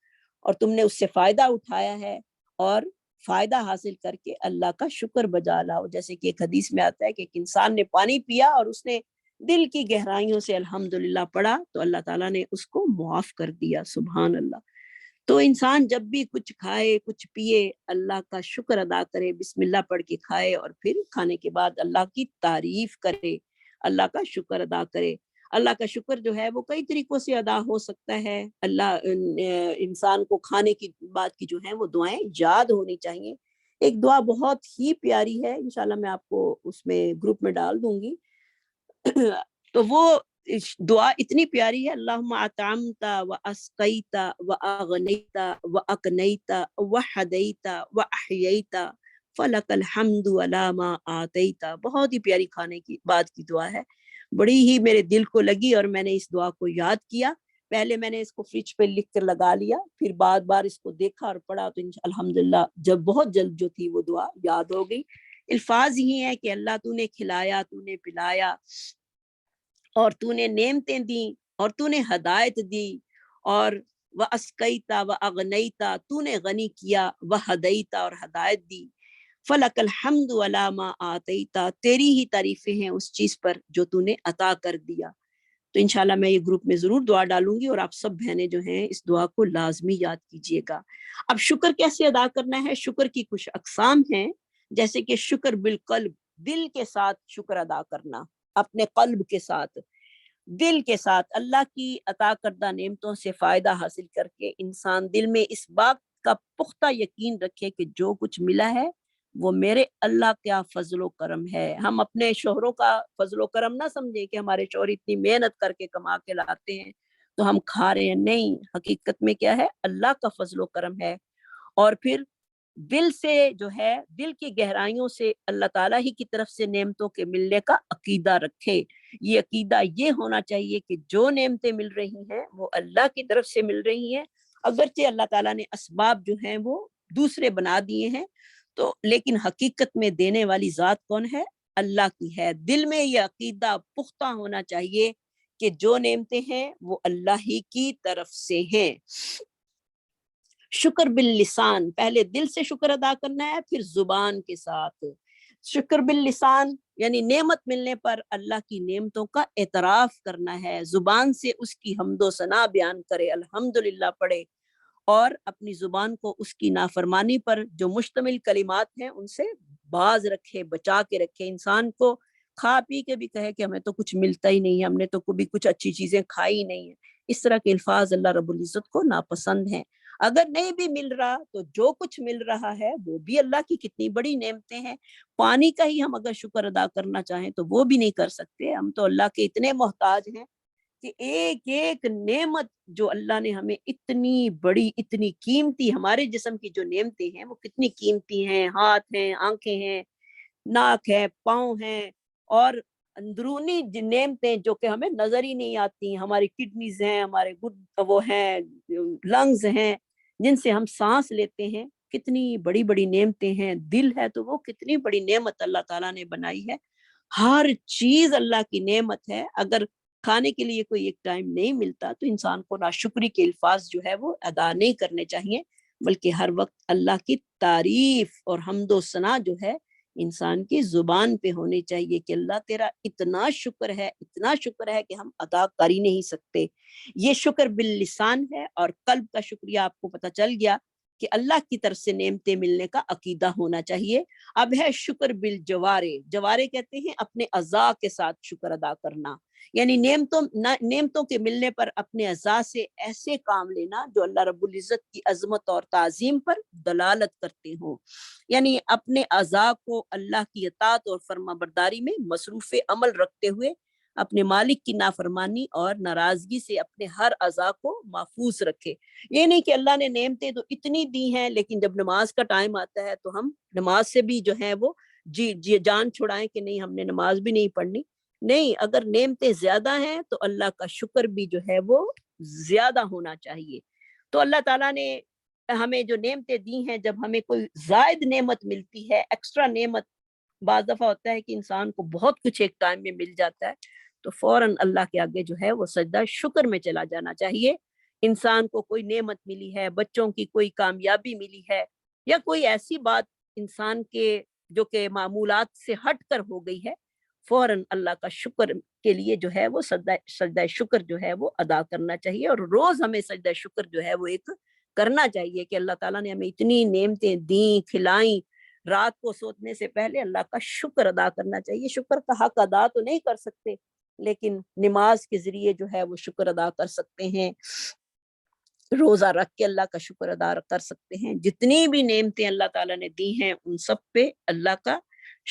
[SPEAKER 1] اور تم نے اس سے فائدہ اٹھایا ہے، اور فائدہ حاصل کر کے اللہ کا شکر بجا لاؤ۔ جیسے کہ ایک حدیث میں آتا ہے کہ ایک انسان نے پانی پیا اور اس نے دل کی گہرائیوں سے الحمدللہ پڑھا تو اللہ تعالیٰ نے اس کو معاف کر دیا۔ سبحان اللہ۔ تو انسان جب بھی کچھ کھائے، کچھ پیے، اللہ کا شکر ادا کرے، بسم اللہ پڑھ کے کھائے، اور پھر کھانے کے بعد اللہ کی تعریف کرے، اللہ کا شکر ادا کرے۔ اللہ کا شکر جو ہے وہ کئی طریقوں سے ادا ہو سکتا ہے۔ انسان کو کھانے کی بات کی جو ہے وہ دعائیں یاد ہونی چاہیے۔ ایک دعا بہت ہی پیاری ہے، انشاءاللہ میں آپ کو اس میں گروپ میں ڈال دوں گی۔ تو وہ دعا اتنی پیاری ہے، اللہم اطعمتا و اسقیتا و اغنیتا و اقنیتا و حدیتا و احییتا فلک الحمد علی ما آتیتا۔ بہت ہی پیاری کھانے کی بات کی دعا ہے، بڑی ہی میرے دل کو لگی اور میں نے اس دعا کو یاد کیا۔ پہلے میں نے اس کو فریج پہ لکھ کر لگا لیا، پھر بار بار اس کو دیکھا اور پڑھا تو الحمدللہ جب بہت جلد جو تھی وہ دعا یاد ہو گئی۔ الفاظ ہی ہیں کہ اللہ تو نے کھلایا، تو نے پلایا، اور تو نے نعمتیں دیں، اور تو نے ہدایت دی، اور وَأَسْقَيْتَ وَأَغْنَيْتَ، تو نے غنی کیا، وَهَدَيْتَ، اور ہدایت دی، فَلَكَ الْحَمْدُ عَلَى مَا آتَيْتَ، تیری ہی تعریفیں ہیں اس چیز پر جو تو نے عطا کر دیا۔ تو انشاءاللہ میں یہ گروپ میں ضرور دعا ڈالوں گی، اور آپ سب بہنیں جو ہیں اس دعا کو لازمی یاد کیجئے گا۔ اب شکر کیسے ادا کرنا ہے؟ شکر کی کچھ اقسام ہیں، جیسے کہ شکر بالقلب، دل کے ساتھ شکر ادا کرنا، اپنے قلب کے ساتھ، دل کے ساتھ اللہ کی عطا کردہ نعمتوں سے فائدہ حاصل کر کے انسان دل میں اس بات کا پختہ یقین رکھے کہ جو کچھ ملا ہے وہ میرے اللہ کا فضل و کرم ہے۔ ہم اپنے شوہروں کا فضل و کرم نہ سمجھیں کہ ہمارے شوہر اتنی محنت کر کے کما کے لاتے ہیں تو ہم کھا رہے ہیں، نہیں، حقیقت میں کیا ہے؟ اللہ کا فضل و کرم ہے۔ اور پھر دل سے جو ہے، دل کی گہرائیوں سے اللہ تعالیٰ ہی کی طرف سے نعمتوں کے ملنے کا عقیدہ رکھے۔ یہ عقیدہ یہ ہونا چاہیے کہ جو نعمتیں مل رہی ہیں وہ اللہ کی طرف سے مل رہی ہیں، اگرچہ اللہ تعالیٰ نے اسباب جو ہیں وہ دوسرے بنا دیے ہیں، تو لیکن حقیقت میں دینے والی ذات کون ہے؟ اللہ کی ہے۔ دل میں یہ عقیدہ پختہ ہونا چاہیے کہ جو نعمتیں ہیں وہ اللہ ہی کی طرف سے ہیں۔ شکر باللسان، پہلے دل سے شکر ادا کرنا ہے، پھر زبان کے ساتھ۔ شکر باللسان یعنی نعمت ملنے پر اللہ کی نعمتوں کا اعتراف کرنا ہے، زبان سے اس کی حمد و ثنا بیان کرے، الحمدللہ پڑھے، اور اپنی زبان کو اس کی نافرمانی پر جو مشتمل کلمات ہیں ان سے باز رکھے، بچا کے رکھے۔ انسان کو کھا پی کے بھی کہے کہ ہمیں تو کچھ ملتا ہی نہیں ہے، ہم نے تو کبھی کچھ اچھی چیزیں کھائی نہیں ہیں، اس طرح کے الفاظ اللہ رب العزت کو ناپسند ہیں۔ اگر نہیں بھی مل رہا تو جو کچھ مل رہا ہے وہ بھی اللہ کی کتنی بڑی نعمتیں ہیں۔ پانی کا ہی ہم اگر شکر ادا کرنا چاہیں تو وہ بھی نہیں کر سکتے، ہم تو اللہ کے اتنے محتاج ہیں کہ ایک ایک نعمت جو اللہ نے ہمیں اتنی بڑی، اتنی قیمتی، ہمارے جسم کی جو نعمتیں ہیں وہ کتنی قیمتی ہیں، ہاتھ ہیں، آنکھیں ہیں، ناک ہے، پاؤں ہیں، اور اندرونی نعمتیں جو کہ ہمیں نظر ہی نہیں آتی، ہماری کڈنیز ہیں، ہمارے وہ ہیں، لنگز ہیں جن سے ہم سانس لیتے ہیں، کتنی بڑی بڑی نعمتیں ہیں۔ دل ہے تو وہ کتنی بڑی نعمت اللہ تعالیٰ نے بنائی ہے۔ ہر چیز اللہ کی نعمت ہے۔ اگر کھانے کے لیے کوئی ایک ٹائم نہیں ملتا تو انسان کو ناشکری کے الفاظ جو ہے وہ ادا نہیں کرنے چاہیے، بلکہ ہر وقت اللہ کی تعریف اور حمد و ثنا جو ہے انسان کی زبان پہ ہونی چاہیے کہ اللہ تیرا اتنا شکر ہے، اتنا شکر ہے کہ ہم ادا کر ہی نہیں سکتے۔ یہ شکر باللسان ہے، اور قلب کا شکریہ آپ کو پتہ چل گیا کہ اللہ کی طرف سے نعمتیں ملنے کا عقیدہ ہونا چاہیے۔ اب ہے شکر بالجوارے، جوارے کہتے ہیں اپنے اعضاء کے ساتھ شکر ادا کرنا، یعنی نعمتوں کے ملنے پر اپنے اعضاء سے ایسے کام لینا جو اللہ رب العزت کی عظمت اور تعظیم پر دلالت کرتے ہوں، یعنی اپنے اعضاء کو اللہ کی اطاعت اور فرما برداری میں مصروف عمل رکھتے ہوئے اپنے مالک کی نافرمانی اور ناراضگی سے اپنے ہر اعضاء کو محفوظ رکھے۔ یہ نہیں کہ اللہ نے نعمتیں تو اتنی دی ہیں لیکن جب نماز کا ٹائم آتا ہے تو ہم نماز سے بھی جو ہے وہ جی جان چھڑائیں کہ نہیں ہم نے نماز بھی نہیں پڑھنی۔ نہیں، اگر نعمتیں زیادہ ہیں تو اللہ کا شکر بھی جو ہے وہ زیادہ ہونا چاہیے۔ تو اللہ تعالیٰ نے ہمیں جو نعمتیں دی ہیں، جب ہمیں کوئی زائد نعمت ملتی ہے، ایکسٹرا نعمت، بعض دفعہ ہوتا ہے کہ انسان کو بہت کچھ ایک ٹائم میں مل جاتا ہے تو فوراً اللہ کے آگے جو ہے وہ سجدہ شکر میں چلا جانا چاہیے۔ انسان کو کوئی نعمت ملی ہے، بچوں کی کوئی کامیابی ملی ہے، یا کوئی ایسی بات انسان کے جو کہ معمولات سے ہٹ کر ہو گئی ہے، فوراً اللہ کا شکر کے لیے جو ہے وہ سجدہ شکر جو ہے وہ ادا کرنا چاہیے، اور روز ہمیں سجدہ شکر جو ہے وہ ایک کرنا چاہیے کہ اللہ تعالیٰ نے ہمیں اتنی نعمتیں دیں، کھلائیں۔ رات کو سونے سے پہلے اللہ کا شکر ادا کرنا چاہیے۔ شکر کا حق ادا تو نہیں کر سکتے لیکن نماز کے ذریعے جو ہے وہ شکر ادا کر سکتے ہیں، روزہ رکھ کے اللہ کا شکر ادا کر سکتے ہیں۔ جتنی بھی نعمتیں اللہ تعالیٰ نے دی ہیں ان سب پہ اللہ کا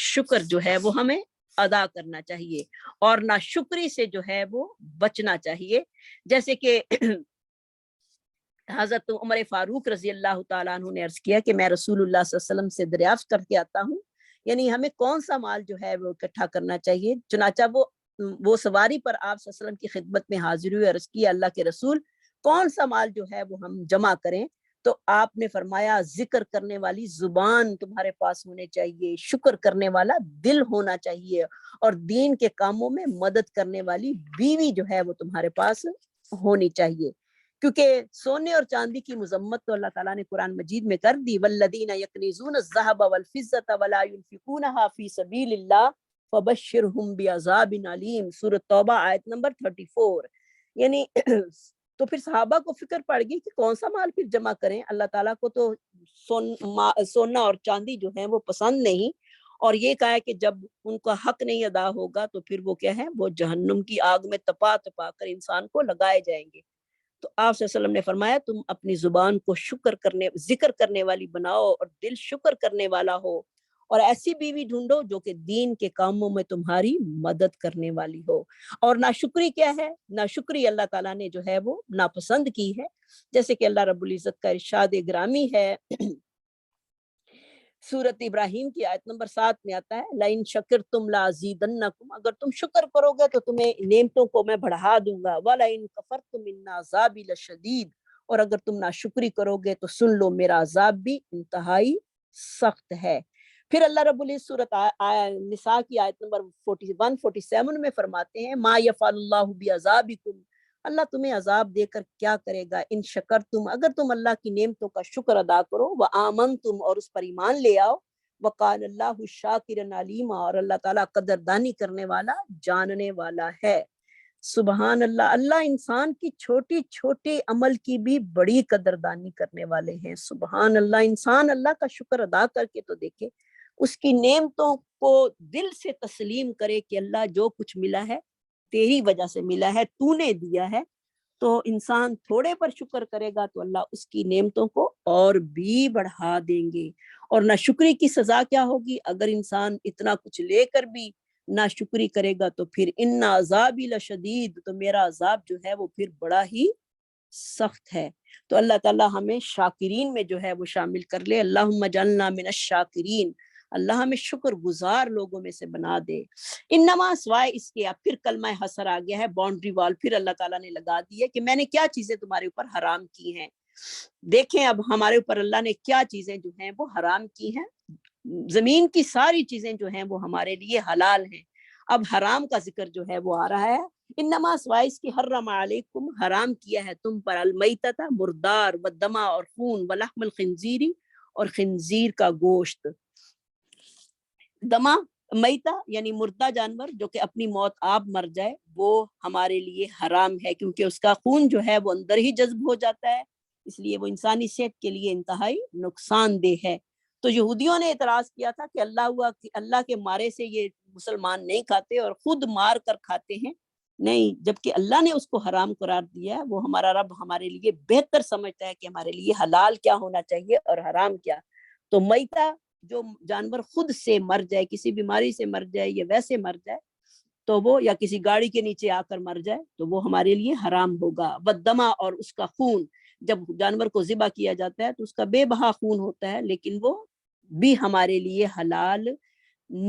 [SPEAKER 1] شکر جو ہے وہ ہمیں ادا کرنا چاہیے، اور ناشکری سے جو ہے وہ بچنا چاہیے۔ جیسے کہ حضرت عمر فاروق رضی اللہ تعالیٰ عنہ نے عرض کیا کہ میں رسول اللہ صلی اللہ علیہ وسلم سے دریافت کر کے آتا ہوں، یعنی ہمیں کون سا مال جو ہے وہ اکٹھا کرنا چاہیے۔ چنانچہ وہ سواری پر آپ صلی اللہ علیہ وسلم کی خدمت میں حاضر ہوئے، عرض کیا اللہ کے رسول کون سا مال جو ہے وہ ہم جمع کریں؟ تو آپ نے فرمایا ذکر کرنے والی زبان تمہارے پاس ہونے چاہیے، شکر کرنے والا دل ہونا چاہیے، اور دین کے کاموں میں مدد کرنے والی بیوی جو ہے وہ تمہارے پاس ہونی چاہیے۔ کیونکہ سونے اور چاندی کی مذمت تو اللہ تعالیٰ نے قرآن مجید میں کر دی، والذین یکنزون الذھب والفضة ولا ينفقونها فی سبیل اللہ فبشرہم بعذاب علیم، سورۃ توبہ آیت نمبر 34۔ یعنی تو پھر صحابہ کو فکر پڑ گئی کہ کون سا مال پھر جمع کریں۔ اللہ تعالیٰ کو تو سونا اور چاندی جو ہے وہ پسند نہیں، اور یہ کہا ہے کہ جب ان کا حق نہیں ادا ہوگا تو پھر وہ کیا ہے، وہ جہنم کی آگ میں تپا تپا کر انسان کو لگائے جائیں گے۔ تو آپ صلی اللہ علیہ وسلم نے فرمایا تم اپنی زبان کو ذکر کرنے والی بناؤ، اور دل شکر کرنے والا ہو، اور ایسی بیوی ڈھونڈو جو کہ دین کے کاموں میں تمہاری مدد کرنے والی ہو۔ اور ناشکری کیا ہے؟ ناشکری اللہ تعالیٰ نے جو ہے وہ ناپسند کی ہے، جیسے کہ اللہ رب العزت کا ارشاد گرامی ہے سورت ابراہیم کی آیت نمبر 7 میں آتا ہے لَإِن شَكَرْتُمْ لَأَزِيدَنَّكُمْ، اگر تم شکر کرو گے تو تمہیں نعمتوں کو میں بڑھا دوں گا، وَلَئِن كَفَرْتُمْ إِنَّ عَذَابِي لَشَدِيدٌ، اور اگر تم ناشکری کرو گے تو سن لو میرا عذاب بھی انتہائی سخت ہے۔ پھر اللہ رب العزت سورت نساء کی آیت نمبر 47 میں فرماتے ہیں ما یفعل اللہ بعذابکم، اللہ تمہیں عذاب دے کر کیا کرے گا، ان شکرتم، اگر تم اللہ کی نعمتوں کا شکر ادا کرو، وآمنتم، اور اس پر ایمان لے آؤ، وقال اللہ شاکرا علیما، اور اللہ تعالیٰ قدردانی کرنے والا جاننے والا ہے۔ سبحان اللہ، اللہ انسان کی چھوٹی چھوٹی عمل کی بھی بڑی قدردانی کرنے والے ہیں۔ سبحان اللہ، انسان اللہ کا شکر ادا کر کے تو دیکھے، اس کی نعمتوں کو دل سے تسلیم کرے کہ اللہ جو کچھ ملا ہے تیری وجہ سے ملا ہے، تو نے دیا ہے۔ تو انسان تھوڑے پر شکر کرے گا تو اللہ اس کی نعمتوں کو اور بھی بڑھا دیں گے۔ اور ناشکری کی سزا کیا ہوگی؟ اگر انسان اتنا کچھ لے کر بھی ناشکری کرے گا تو پھر ان عذابی لشدید، تو میرا عذاب جو ہے وہ پھر بڑا ہی سخت ہے۔ تو اللہ تعالیٰ ہمیں شاکرین میں جو ہے وہ شامل کر لے۔ اللہم اجعلنا من الشاکرین، اللہ ہمیں شکر گزار لوگوں میں سے بنا دے۔ انما، سوائے اس کے، اب پھر کلمہ حصر آ گیا ہے، باؤنڈری وال پھر اللہ تعالیٰ نے لگا دی ہے کہ میں نے کیا چیزیں تمہارے اوپر حرام کی ہیں۔ دیکھیں اب ہمارے اوپر اللہ نے کیا چیزیں جو ہیں وہ حرام کی ہیں۔ زمین کی ساری چیزیں جو ہیں وہ ہمارے لیے حلال ہیں، اب حرام کا ذکر جو ہے وہ آ رہا ہے۔ انما، سوائے اس کی، حرم علیکم، حرام کیا ہے تم پر، المیتۃ، مردار، والدم، اور خون، ولحم الخنزیر، اور خنزیر کا گوشت۔ دما، میتا یعنی مردہ جانور جو کہ اپنی موت آپ مر جائے، وہ ہمارے لیے حرام ہے، کیونکہ اس کا خون جو ہے وہ اندر ہی جذب ہو جاتا ہے، اس لیے وہ انسانی صحت کے لیے انتہائی نقصان دہ ہے۔ تو یہودیوں نے اعتراض کیا تھا کہ اللہ کے مارے سے یہ مسلمان نہیں کھاتے اور خود مار کر کھاتے ہیں، نہیں، جبکہ اللہ نے اس کو حرام قرار دیا ہے۔ وہ ہمارا رب ہمارے لیے بہتر سمجھتا ہے کہ ہمارے لیے حلال کیا ہونا چاہیے اور حرام کیا۔ تو میتا، جو جانور خود سے مر جائے، کسی بیماری سے مر جائے یا ویسے مر جائے، تو وہ یا کسی گاڑی کے نیچے آ کر مر جائے تو وہ ہمارے لیے حرام ہوگا. والدما، اور اس کا خون، جب جانور کو ذبح کیا جاتا ہے تو اس کا بے بہا خون ہوتا ہے، لیکن وہ بھی ہمارے لیے حلال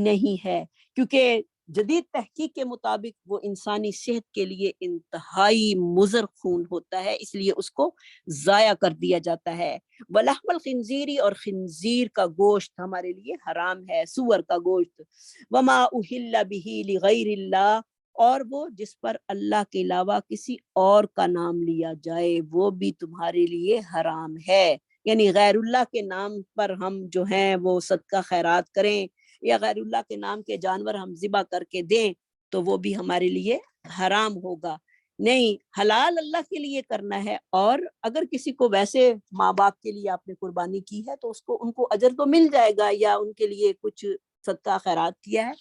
[SPEAKER 1] نہیں ہے، کیونکہ جدید تحقیق کے مطابق وہ انسانی صحت کے لیے انتہائی مضر خون ہوتا ہے، اس لیے اس کو ضائع کر دیا جاتا ہے. وَلَحْمَ الْخِنْزِيرِ، اور خنزیر کا گوشت ہمارے لیے حرام ہے، سور کا گوشت. وَمَا أُحِلَّ بِهِ لِغَيْرِ اللَّهِ، اور وہ جس پر اللہ کے علاوہ کسی اور کا نام لیا جائے وہ بھی تمہارے لیے حرام ہے. یعنی غیر اللہ کے نام پر ہم جو ہیں وہ صدقہ خیرات کریں یا غیر اللہ کے نام کے جانور ہم ذبح کر کے دیں تو وہ بھی ہمارے لیے حرام ہوگا. نہیں، حلال اللہ کے لیے کرنا ہے، اور اگر کسی کو ویسے ماں باپ کے لیے آپ نے قربانی کی ہے تو ان کو اجر تو مل جائے گا یا ان کے لیے کچھ صدقہ خیرات کیا ہے،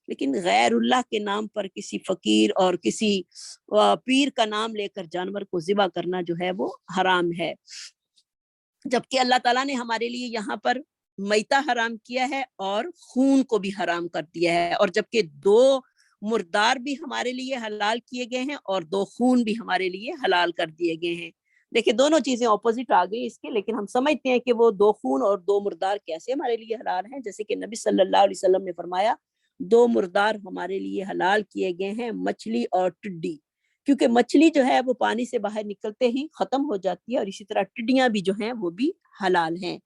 [SPEAKER 1] لیکن غیر اللہ کے نام پر کسی فقیر اور کسی پیر کا نام لے کر جانور کو ذبح کرنا جو ہے وہ حرام ہے. جبکہ اللہ تعالیٰ نے ہمارے لیے یہاں پر میتہ حرام کیا ہے اور خون کو بھی حرام کر دیا ہے، اور جبکہ 2 مردار بھی ہمارے لیے حلال کیے گئے ہیں اور 2 خون بھی ہمارے لیے حلال کر دیے گئے ہیں. دیکھیں دونوں چیزیں اپوزٹ آ گئی اس کے، لیکن ہم سمجھتے ہیں کہ وہ 2 خون اور 2 مردار کیسے ہمارے لیے حلال ہیں. جیسے کہ نبی صلی اللہ علیہ وسلم نے فرمایا 2 مردار ہمارے لیے حلال کیے گئے ہیں، مچھلی اور ٹڈی، کیونکہ مچھلی جو ہے وہ پانی سے باہر نکلتے ہی ختم ہو جاتی ہے، اور اسی طرح ٹڈیاں بھی جو ہیں وہ بھی حلال ہیں.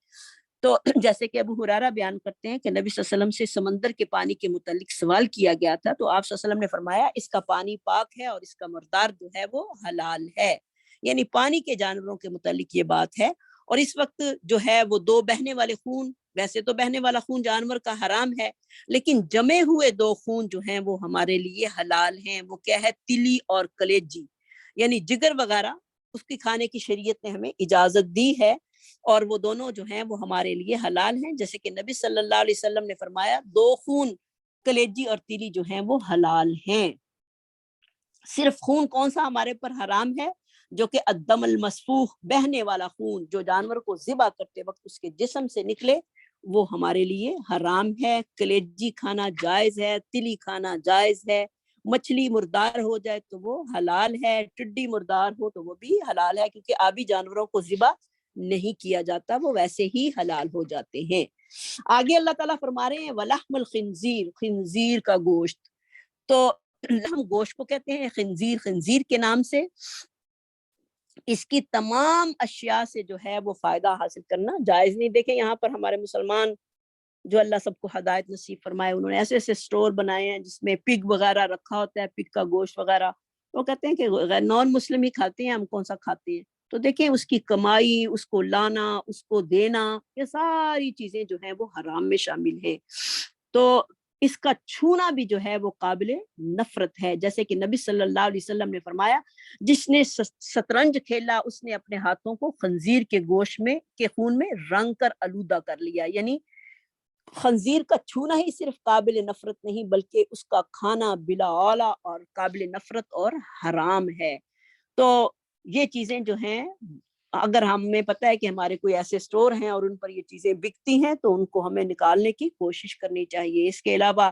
[SPEAKER 1] تو جیسے کہ ابو ہریرہ بیان کرتے ہیں کہ نبی صلی اللہ علیہ وسلم سے سمندر کے پانی کے متعلق سوال کیا گیا تھا، تو آپ صلی اللہ علیہ وسلم نے فرمایا اس کا پانی پاک ہے اور اس کا مردار جو ہے وہ حلال ہے. یعنی پانی کے جانوروں کے متعلق یہ بات ہے. اور اس وقت جو ہے وہ 2 بہنے والے خون، ویسے تو بہنے والا خون جانور کا حرام ہے، لیکن جمے ہوئے 2 خون جو ہیں وہ ہمارے لیے حلال ہیں. وہ کیا ہے؟ تلی اور کلیجی، یعنی جگر وغیرہ، اس کی کھانے کی شریعت نے ہمیں اجازت دی ہے، اور وہ دونوں جو ہیں وہ ہمارے لیے حلال ہیں. جیسے کہ نبی صلی اللہ علیہ وسلم نے فرمایا 2 خون کلیجی اور تیلی جو ہیں وہ حلال ہیں. صرف خون کون سا ہمارے پر حرام ہے؟ جو کہ الدم المسفوح، بہنے والا خون جو جانور کو ذبح کرتے وقت اس کے جسم سے نکلے، وہ ہمارے لیے حرام ہے. کلیجی کھانا جائز ہے، تلی کھانا جائز ہے، مچھلی مردار ہو جائے تو وہ حلال ہے، ٹڈی مردار ہو تو وہ بھی حلال ہے، کیونکہ آبی جانوروں کو ذبح نہیں کیا جاتا، وہ ویسے ہی حلال ہو جاتے ہیں. آگے اللہ تعالیٰ فرما رہے ہیں وَلَحْمُ الْخِنْزِيرِ، خنزیر کا گوشت. تو ہم گوشت کو کہتے ہیں خنزیر، خنزیر کے نام سے. اس کی تمام اشیاء سے جو ہے وہ فائدہ حاصل کرنا جائز نہیں. دیکھیں یہاں پر ہمارے مسلمان جو اللہ سب کو ہدایت نصیب فرمائے، انہوں نے ایسے ایسے سٹور بنائے ہیں جس میں پگ وغیرہ رکھا ہوتا ہے، پگ کا گوشت وغیرہ. وہ کہتے ہیں کہ نان مسلم ہی کھاتے ہیں، ہم کون سا کھاتے ہیں. تو دیکھیں اس کی کمائی، اس کو لانا، اس کو دینا، یہ ساری چیزیں جو ہیں وہ حرام میں شامل ہیں. تو اس کا چھونا بھی جو ہے وہ قابل نفرت ہے. جیسے کہ نبی صلی اللہ علیہ وسلم نے فرمایا جس نے شطرنج کھیلا اس نے اپنے ہاتھوں کو خنزیر کے گوشت میں کے خون میں رنگ کر آلودہ کر لیا. یعنی خنزیر کا چھونا ہی صرف قابل نفرت نہیں بلکہ اس کا کھانا بلا اعلیٰ اور قابل نفرت اور حرام ہے. تو یہ چیزیں جو ہیں اگر ہمیں پتہ ہے کہ ہمارے کوئی ایسے سٹور ہیں اور ان پر یہ چیزیں بکتی ہیں تو ان کو ہمیں نکالنے کی کوشش کرنی چاہیے. اس کے علاوہ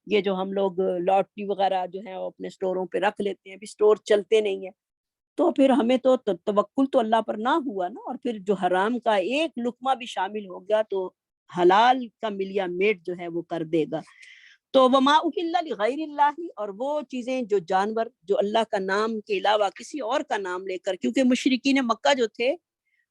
[SPEAKER 1] یہ جو ہم لوگ لاٹری وغیرہ جو ہے اپنے سٹوروں پہ رکھ لیتے ہیں، بھی سٹور چلتے نہیں ہیں، تو پھر ہمیں تو توکل تو اللہ پر نہ ہوا نا، اور پھر جو حرام کا ایک لقمہ بھی شامل ہو گیا تو حلال کا ملیا میٹ جو ہے وہ کر دے گا. تو وما اہل لغیر اللہ، اور وہ چیزیں جو جانور جو اللہ کا نام کے علاوہ کسی اور کا نام لے کر، کیونکہ مشرکین مکہ جو تھے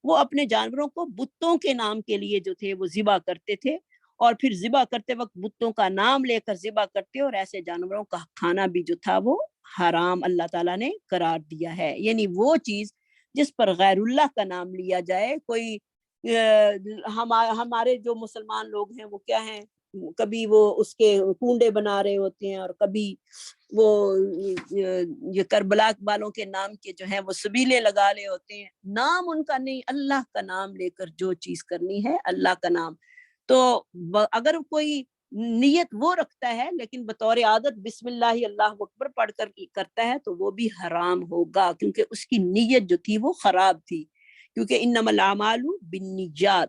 [SPEAKER 1] وہ اپنے جانوروں کو بتوں کے نام کے لیے جو تھے وہ ذبح کرتے تھے، اور پھر ذبح کرتے وقت بتوں کا نام لے کر ذبح کرتے، اور ایسے جانوروں کا کھانا بھی جو تھا وہ حرام اللہ تعالیٰ نے قرار دیا ہے. یعنی وہ چیز جس پر غیر اللہ کا نام لیا جائے. کوئی ہمارے جو مسلمان لوگ ہیں وہ کیا ہیں، کبھی وہ اس کے کنڈے بنا رہے ہوتے ہیں، اور کبھی وہ یہ کربلا والوں کے نام کے جو ہیں وہ سبیلے لگا رہے ہوتے ہیں. نام ان کا نہیں، اللہ کا نام لے کر جو چیز کرنی ہے اللہ کا نام. تو اگر کوئی نیت وہ رکھتا ہے لیکن بطور عادت بسم اللہ اللہ اکبر پڑھ کر کرتا ہے تو وہ بھی حرام ہوگا، کیونکہ اس کی نیت جو تھی وہ خراب تھی. کیونکہ انما الاعمال بالنیات.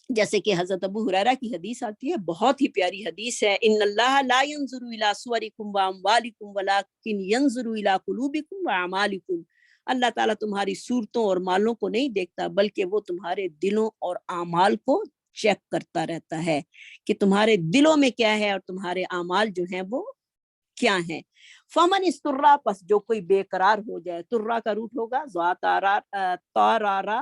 [SPEAKER 1] جیسے کہ حضرت ابو ہریرہ کی حدیث آتی ہے، بہت ہی پیاری حدیث ہے، ان اللہ لا ينظر الى صورکم واموالکم ولکن ينظر الى قلوبکم واعمالکم، اللہ تعالیٰ تمہاری صورتوں اور مالوں کو نہیں دیکھتا بلکہ وہ تمہارے دلوں اور اعمال کو چیک کرتا رہتا ہے کہ تمہارے دلوں میں کیا ہے اور تمہارے اعمال جو ہیں وہ کیا ہیں۔ فمن استرا، پس جو کوئی بے قرار ہو جائے، ترا کا روٹ ہوگا تارارا،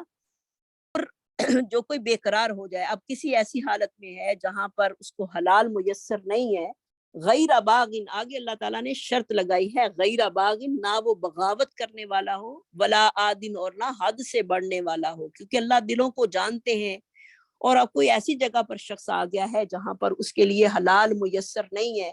[SPEAKER 1] جو کوئی بے قرار ہو جائے، اب کسی ایسی حالت میں ہے جہاں پر اس کو حلال میسر نہیں ہے، غیر باغن، آگے اللہ تعالیٰ نے شرط لگائی ہے، غیر باغن، نہ وہ بغاوت کرنے والا ہو، ولا عادن، اور نہ حد سے بڑھنے والا ہو، کیونکہ اللہ دلوں کو جانتے ہیں۔ اور اب کوئی ایسی جگہ پر شخص آ گیا ہے جہاں پر اس کے لیے حلال میسر نہیں ہے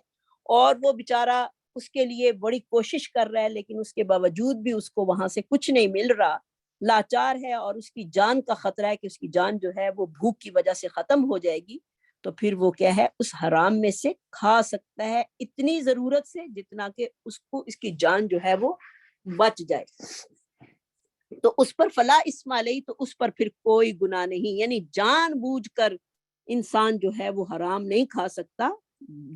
[SPEAKER 1] اور وہ بیچارہ اس کے لیے بڑی کوشش کر رہا ہے لیکن اس کے باوجود بھی اس کو وہاں سے کچھ نہیں مل رہا، لاچار ہے اور اس کی جان کا خطرہ ہے کہ اس کی جان جو ہے وہ بھوک کی وجہ سے ختم ہو جائے گی، تو پھر وہ کیا ہے، اس حرام میں سے کھا سکتا ہے اتنی ضرورت سے جتنا کہ اس کو اس کی جان جو ہے وہ بچ جائے، تو اس پر فلا اسم علیہ، تو اس پر پھر کوئی گناہ نہیں، یعنی جان بوجھ کر انسان جو ہے وہ حرام نہیں کھا سکتا،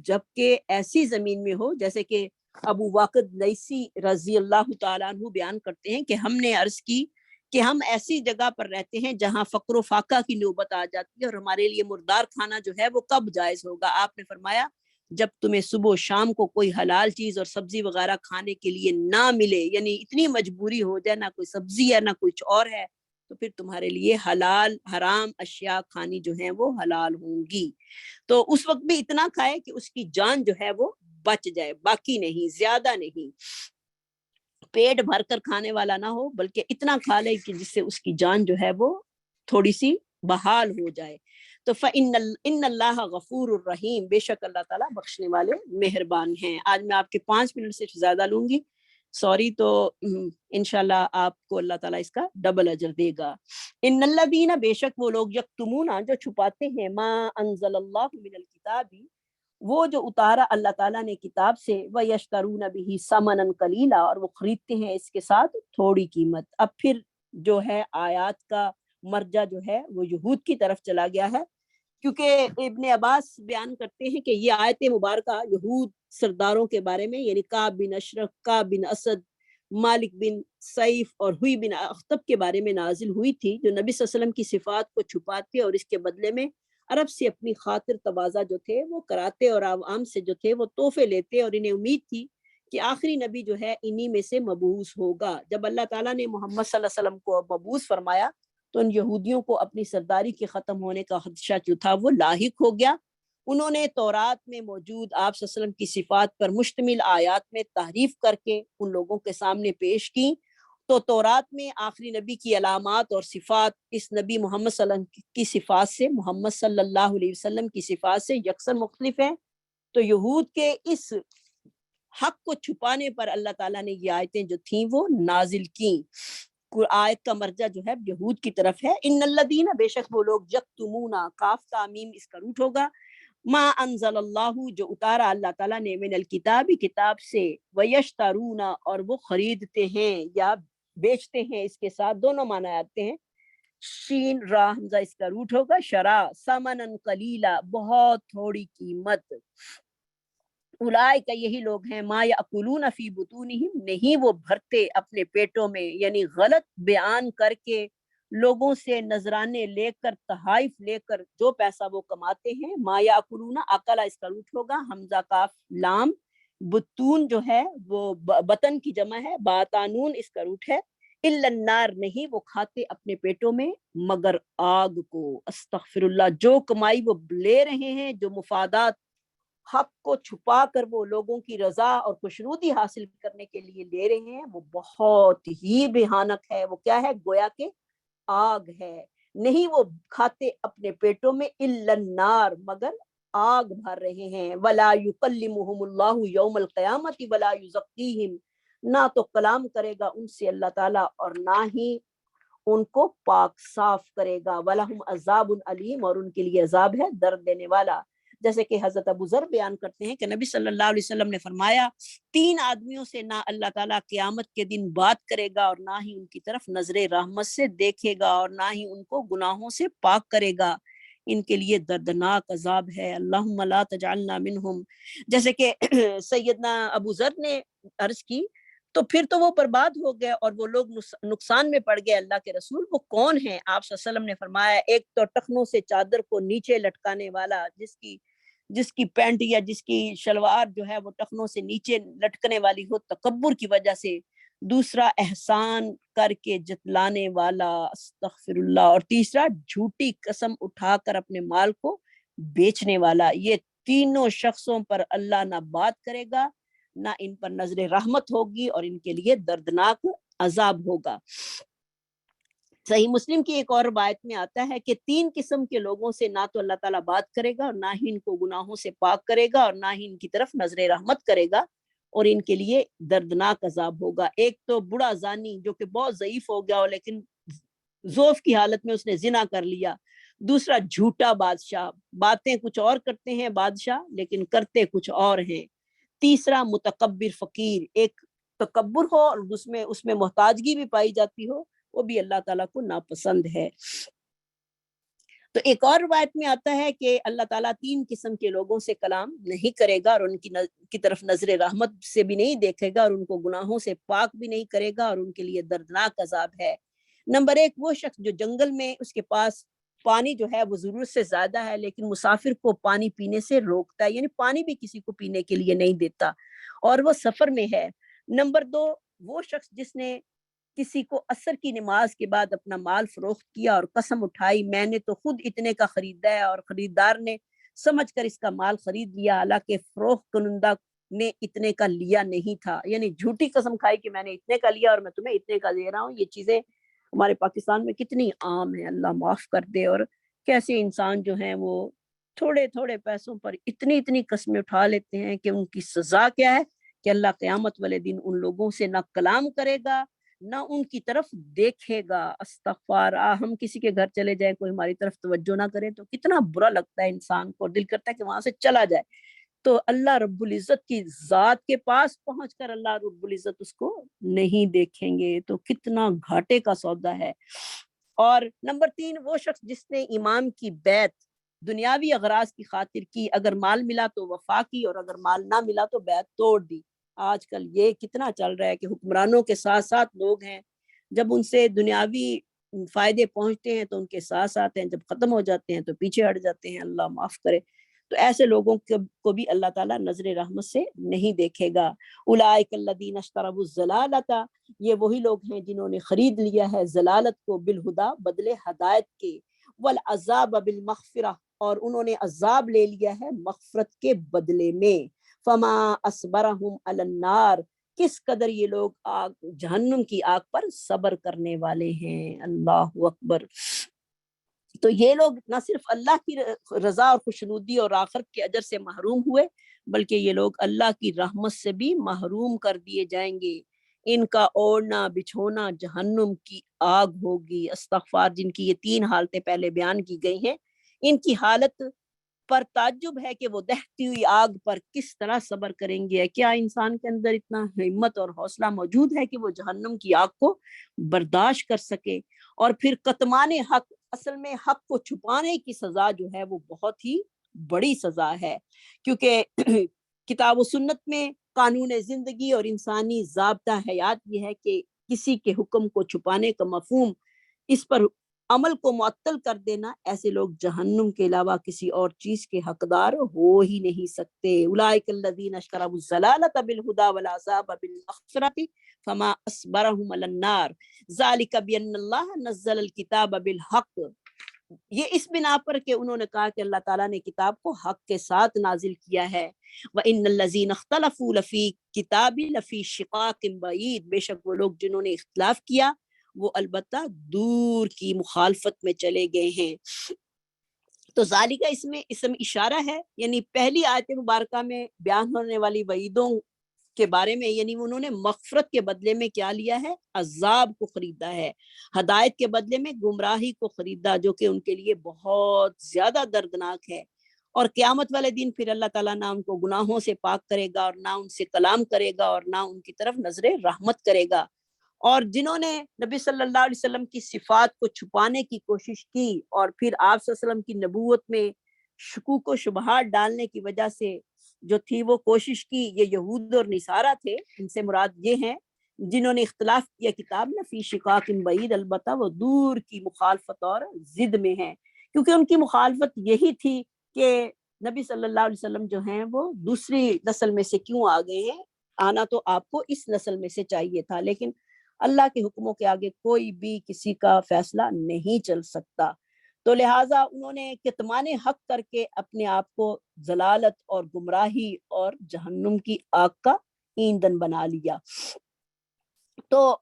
[SPEAKER 1] جبکہ ایسی زمین میں ہو، جیسے کہ ابو واقد لیثی رضی اللہ تعالیٰ عنہ بیان کرتے ہیں کہ ہم نے عرض کی کہ ہم ایسی جگہ پر رہتے ہیں جہاں فقر و فاقہ کی نوبت آ جاتی ہے اور ہمارے لیے مردار کھانا جو ہے وہ کب جائز ہوگا؟ آپ نے فرمایا جب تمہیں صبح و شام کو کوئی حلال چیز اور سبزی وغیرہ کھانے کے لیے نہ ملے، یعنی اتنی مجبوری ہو جائے، نہ کوئی سبزی ہے نہ کچھ اور ہے، تو پھر تمہارے لیے حلال حرام اشیاء کھانی جو ہیں وہ حلال ہوں گی، تو اس وقت بھی اتنا کھائے کہ اس کی جان جو ہے وہ بچ جائے، باقی نہیں، زیادہ نہیں، پیٹ بھر کر کھانے والا نہ ہو بلکہ اتنا کھا لے کہ جس سے اس کی جان جو ہے وہ تھوڑی سی بحال ہو جائے، تو ان اللہ غفور الرحیم، بے شک اللہ تعالیٰ بخشنے والے مہربان ہیں۔ آج میں آپ کے 5 منٹ سے زیادہ لوں گی، سوری، تو انشاءاللہ آپ کو اللہ تعالیٰ اس کا ڈبل اجر دے گا۔ ان الذین، بے شک وہ لوگ، یکتمون، جو چھپاتے ہیں، ما انزل اللہ من الکتاب، وہ جو اتارا اللہ تعالیٰ نے کتاب سے، وَيَشْتَرُونَ بِهِ ثَمَنًا قَلِيلًا، اور وہ خریدتے ہیں اس کے ساتھ تھوڑی قیمت۔ اب پھر جو ہے آیات کا مرجع جو ہے وہ یہود کی طرف چلا گیا ہے، کیونکہ ابن عباس بیان کرتے ہیں کہ یہ آیت مبارکہ یہود سرداروں کے بارے میں، یعنی کعب بن اشرف، کعب بن اسد، مالک بن سیف اور ہوئی بن اخطب کے بارے میں نازل ہوئی تھی، جو نبی صلی اللہ علیہ وسلم کی صفات کو چھپاتے اور اس کے بدلے میں عرب سے اپنی خاطر تواضع جو تھے وہ کراتے اور عوام سے جو تھے وہ تحفے لیتے، اور انہیں امید تھی کہ آخری نبی جو ہے انہی میں سے مبعوث ہوگا۔ جب اللہ تعالیٰ نے محمد صلی اللہ علیہ وسلم کو مبعوث فرمایا تو ان یہودیوں کو اپنی سرداری کے ختم ہونے کا خدشہ جو تھا وہ لاحق ہو گیا، انہوں نے تورات میں موجود آپ صلی اللہ علیہ وسلم کی صفات پر مشتمل آیات میں تحریف کر کے ان لوگوں کے سامنے پیش کی، تو تورات میں آخری نبی کی علامات اور صفات اس نبی محمد صلی اللہ علیہ وسلم کی صفات سے، محمد صلی اللہ علیہ وسلم کی صفات سے یکسر مختلف ہیں، تو یہود کے اس حق کو چھپانے پر اللہ تعالیٰ نے یہ آیتیں جو تھیں وہ نازل کیں۔ آیت کا مرجع جو ہے یہود کی طرف ہے، ان الذین، بے شک وہ لوگ، یکتمون، کاف تامیم اس کا روٹ ہوگا، ما انزل اللہ، جو اتارا اللہ تعالیٰ نے، من الکتاب، کتاب سے، ویشترون، اور وہ خریدتے ہیں یا بیچتے ہیں، اس کے ساتھ دونوں معنی آتے ہیں، شین را حمزہ اس کا روٹ ہوگا، شرا، ثمنن قلیلا، بہت تھوڑی قیمت، اولئک، یہی لوگ ہیں، ما یاکلون فی بطونہم، نہیں وہ بھرتے اپنے پیٹوں میں، یعنی غلط بیان کر کے لوگوں سے نذرانے لے کر، تحائف لے کر جو پیسہ وہ کماتے ہیں، ما یاکلون، اکلا اس کا روٹ ہوگا، حمزہ کاف لام، بطون جو ہے وہ بطن کی جمع ہے، باتانون اس کا روٹ ہے، الا النار، نہیں وہ کھاتے اپنے پیٹوں میں مگر آگ کو، استغفر اللہ، جو کمائی وہ لے رہے ہیں، جو مفادات حق کو چھپا کر وہ لوگوں کی رضا اور خوشنودی حاصل کرنے کے لیے لے رہے ہیں، وہ بہت ہی بھیانک ہے، وہ کیا ہے، گویا کہ آگ ہے، نہیں وہ کھاتے اپنے پیٹوں میں الا النار، مگر آگ بھر رہے ہیں، ولا یکلمہم اللہ یوم القیامۃ ولا یزکیہم، نہ تو کلام کرے گا ان سے اللہ تعالیٰ اور نہ ہی ان کو پاک صاف کرے گا، وَلَهُمْ عَذَابٌ علیم، اور ان کے لیے عذاب ہے درد دینے والا، جیسے کہ حضرت ابو ذر بیان کرتے ہیں کہ نبی صلی اللہ علیہ وسلم نے فرمایا 3 آدمیوں سے نہ اللہ تعالیٰ قیامت کے دن بات کرے گا اور نہ ہی ان کی طرف نظر رحمت سے دیکھے گا اور نہ ہی ان کو گناہوں سے پاک کرے گا، ان کے لیے دردناک عذاب ہے۔ اللہم لا تجعلنا منہم، جیسے کہ سیدنا ابو ذر نے عرض کی، تو پھر تو وہ برباد ہو گئے اور وہ لوگ نقصان میں پڑ گئے۔ اللہ کے رسول وہ کون ہیں؟ آپ صلی اللہ علیہ وسلم نے فرمایا ایک تو ٹخنوں سے چادر کو نیچے لٹکانے والا، جس کی پینٹ یا جس کی شلوار جو ہے وہ ٹخنوں سے نیچے لٹکنے والی ہو تکبر کی وجہ سے، دوسرا احسان کر کے جتلانے والا، استغفر اللہ، اور تیسرا جھوٹی قسم اٹھا کر اپنے مال کو بیچنے والا۔ یہ تینوں شخصوں پر اللہ نہ بات کرے گا، نہ ان پر نظر رحمت ہوگی، اور ان کے لیے دردناک عذاب ہوگا۔ صحیح مسلم کی ایک اور روایت میں آتا ہے کہ 3 قسم کے لوگوں سے نہ تو اللہ تعالیٰ بات کرے گا، اور نہ ہی ان کو گناہوں سے پاک کرے گا، اور نہ ہی ان کی طرف نظر رحمت کرے گا، اور ان کے لیے دردناک عذاب ہوگا۔ ایک تو بڑا زانی جو کہ بہت ضعیف ہو گیا ہو لیکن ضعف کی حالت میں اس نے زنا کر لیا۔ دوسرا جھوٹا بادشاہ، باتیں کچھ اور کرتے ہیں بادشاہ لیکن کرتے کچھ اور ہیں۔ تیسرا متکبر فقیر، ایک تکبر ہو اور اس میں محتاجگی بھی پائی جاتی ہو، وہ بھی اللہ تعالیٰ کو ناپسند ہے۔ تو ایک اور روایت میں آتا ہے کہ اللہ تعالیٰ 3 قسم کے لوگوں سے کلام نہیں کرے گا، اور ان کی طرف نظر رحمت سے بھی نہیں دیکھے گا، اور ان کو گناہوں سے پاک بھی نہیں کرے گا، اور ان کے لیے دردناک عذاب ہے۔ نمبر 1 وہ شخص جو جنگل میں اس کے پاس پانی جو ہے وہ ضرورت سے زیادہ ہے لیکن مسافر کو پانی پینے سے روکتا ہے، یعنی پانی بھی کسی کو پینے کے لیے نہیں دیتا، اور وہ سفر میں ہے۔ نمبر 2 وہ شخص جس نے کسی کو عصر کی نماز کے بعد اپنا مال فروخت کیا اور قسم اٹھائی میں نے تو خود اتنے کا خریدا ہے، اور خریدار نے سمجھ کر اس کا مال خرید لیا حالانکہ فروخت کنندہ نے اتنے کا لیا نہیں تھا، یعنی جھوٹی قسم کھائی کہ میں نے اتنے کا لیا اور میں تمہیں اتنے کا دے رہا ہوں۔ یہ چیزیں ہمارے پاکستان میں کتنی عام ہیں، اللہ معاف کر دے۔ اور کیسے انسان جو ہیں وہ تھوڑے تھوڑے پیسوں پر اتنی قسمیں اٹھا لیتے ہیں کہ ان کی سزا کیا ہے کہ اللہ قیامت والے دن ان لوگوں سے نہ کلام کرے گا نہ ان کی طرف دیکھے گا۔ استغفار، ہم کسی کے گھر چلے جائیں کوئی ہماری طرف توجہ نہ کرے تو کتنا برا لگتا ہے انسان کو، دل کرتا ہے کہ وہاں سے چلا جائے۔ تو اللہ رب العزت کی ذات کے پاس پہنچ کر اللہ رب العزت اس کو نہیں دیکھیں گے، تو کتنا گھاٹے کا سودا ہے۔ اور نمبر 3 وہ شخص جس نے امام کی بیعت دنیاوی اغراض کی خاطر کی، اگر مال ملا تو وفا کی اور اگر مال نہ ملا تو بیعت توڑ دی۔ آج کل یہ کتنا چل رہا ہے کہ حکمرانوں کے ساتھ ساتھ لوگ ہیں، جب ان سے دنیاوی فائدے پہنچتے ہیں تو ان کے ساتھ ساتھ ہیں، جب ختم ہو جاتے ہیں تو پیچھے ہٹ جاتے ہیں، اللہ معاف کرے۔ تو ایسے لوگوں کو بھی اللہ تعالیٰ نظر رحمت سے نہیں دیکھے گا۔ اولئک الذین اشتروا الضلالۃ، یہ وہی لوگ ہیں جنہوں نے خرید لیا ہے ضلالت کو بالہدا بدلے ہدایت کے، والعذاب بالمغفرہ، اور انہوں نے عذاب لے لیا ہے مغفرت کے بدلے میں۔ فما اصبرہم علی النار، کس قدر یہ لوگ جہنم کی آگ پر صبر کرنے والے ہیں۔ اللہ اکبر۔ تو یہ لوگ نہ صرف اللہ کی رضا اور خوشنودی اور آخرت کے اجر سے محروم ہوئے بلکہ یہ لوگ اللہ کی رحمت سے بھی محروم کر دیے جائیں گے۔ ان کا اوڑھنا بچھونا جہنم کی آگ ہوگی۔ استغفار، جن کی یہ 3 حالتیں پہلے بیان کی گئی ہیں، ان کی حالت پر تعجب ہے کہ وہ دہتی ہوئی آگ پر کس طرح صبر کریں گے۔ کیا انسان کے اندر اتنا ہمت اور حوصلہ موجود ہے کہ وہ جہنم کی آگ کو برداشت کر سکے؟ اور پھر کتمان حق، اصل میں حق کو چھپانے کی سزا جو ہے وہ بہت ہی بڑی سزا ہے، کیونکہ کتاب و سنت میں قانون زندگی اور انسانی ضابطہ حیات یہ ہے کہ کسی کے حکم کو چھپانے کا مفہوم اس پر عمل کو معطل کر دینا، ایسے لوگ جہنم کے علاوہ کسی اور چیز کے حقدار ہو ہی نہیں سکتے۔ اولئک الذین اشتروا الضلالۃ بالہدی والعذاب بالمغفرۃ فما اصبرہم علی النار ذلک بان اللہ نزل الکتاب بالحق، یہ اس بنا پر کہ انہوں نے کہا کہ اللہ تعالیٰ نے کتاب کو حق کے ساتھ نازل کیا ہے۔ وَإِنَّ الَّذِينَ اخْتَلَفُوا لَفِي الْكِتَابِ لَفِي شِقَاقٍ بَعِيدٍ، بے شک وہ لوگ جنہوں نے اختلاف کیا وہ البتہ دور کی مخالفت میں چلے گئے ہیں۔ تو ذالک اس میں اسم اشارہ ہے، یعنی پہلی آیت مبارکہ میں بیان ہونے والی وعیدوں کے بارے میں، یعنی انہوں نے مغفرت کے بدلے میں کیا لیا ہے؟ عذاب کو خریدا ہے، ہدایت کے بدلے میں گمراہی کو خریدا، جو کہ ان کے لیے بہت زیادہ دردناک ہے۔ اور قیامت والے دن پھر اللہ تعالیٰ نہ ان کو گناہوں سے پاک کرے گا اور نہ ان سے کلام کرے گا اور نہ ان کی طرف نظر رحمت کرے گا۔ اور جنہوں نے نبی صلی اللہ علیہ وسلم کی صفات کو چھپانے کی کوشش کی اور پھر آپ صلی اللہ علیہ وسلم کی نبوت میں شکوک و شبہات ڈالنے کی وجہ سے جو تھی وہ کوشش کی، یہ یہود اور نصارہ تھے۔ ان سے مراد یہ ہیں جنہوں نے اختلاف کیا کتاب میں فی شقاق بعید، البتہ وہ دور کی مخالفت اور ضد میں ہیں، کیونکہ ان کی مخالفت یہی تھی کہ نبی صلی اللہ علیہ وسلم جو ہیں وہ دوسری نسل میں سے کیوں آ گئے ہیں، آنا تو آپ کو اس نسل میں سے چاہیے تھا، لیکن اللہ کے حکموں کے آگے کوئی بھی کسی کا فیصلہ نہیں چل سکتا۔ تو لہٰذا انہوں نے کتمان حق کر کے اپنے آپ کو ضلالت اور گمراہی اور جہنم کی آگ کا ایندھن بنا لیا۔ تو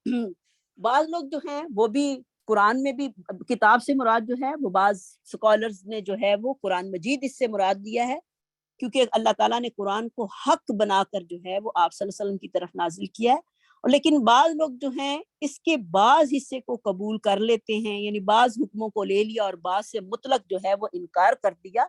[SPEAKER 1] بعض لوگ جو ہیں وہ بھی قرآن میں بھی کتاب سے مراد جو ہے وہ بعض سکالرز نے جو ہے وہ قرآن مجید اس سے مراد دیا ہے، کیونکہ اللہ تعالیٰ نے قرآن کو حق بنا کر جو ہے وہ آپ صلی اللہ علیہ وسلم کی طرف نازل کیا ہے، اور لیکن بعض لوگ جو ہیں اس کے بعض حصے کو قبول کر لیتے ہیں، یعنی بعض حکموں کو لے لیا اور بعض سے مطلق جو ہے وہ انکار کر دیا۔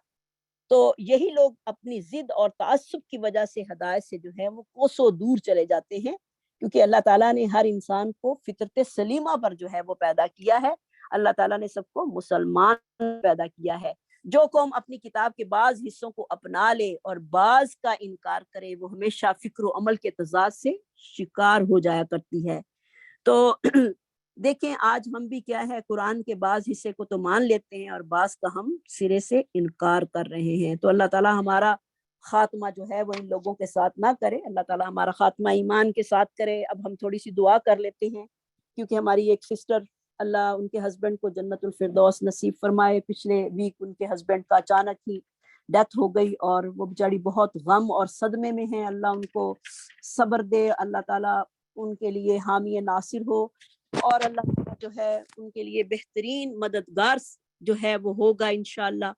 [SPEAKER 1] تو یہی لوگ اپنی ضد اور تعصب کی وجہ سے ہدایت سے جو ہے وہ کوسوں دور چلے جاتے ہیں، کیونکہ اللہ تعالیٰ نے ہر انسان کو فطرت سلیمہ پر جو ہے وہ پیدا کیا ہے۔ اللہ تعالیٰ نے سب کو مسلمان پیدا کیا ہے۔ جو قوم اپنی کتاب کے بعض حصوں کو اپنا لے اور بعض کا انکار کرے وہ ہمیشہ فکر و عمل کے تضاد سے شکار ہو جایا کرتی ہے۔ تو دیکھیں آج ہم بھی کیا ہے قرآن کے بعض حصے کو تو مان لیتے ہیں اور بعض کا ہم سرے سے انکار کر رہے ہیں۔ تو اللہ تعالیٰ ہمارا خاتمہ جو ہے وہ ان لوگوں کے ساتھ نہ کرے، اللہ تعالیٰ ہمارا خاتمہ ایمان کے ساتھ کرے۔ اب ہم تھوڑی سی دعا کر لیتے ہیں، کیونکہ ہماری ایک سسٹر اللہ ان کے ہسبینڈ کو جنت الفردوس نصیب فرمائے۔ پچھلے ویک ان کے ہسبینڈ کا اچانک ہی ڈیتھ ہو گئی اور وہ بیچاری بہت غم اور صدمے میں ہیں۔ اللہ ان کو صبر دے، اللہ تعالیٰ ان کے لیے حامی ناصر ہو، اور اللہ تعالیٰ جو ہے ان کے لیے بہترین مددگار جو ہے وہ ہوگا انشاءاللہ۔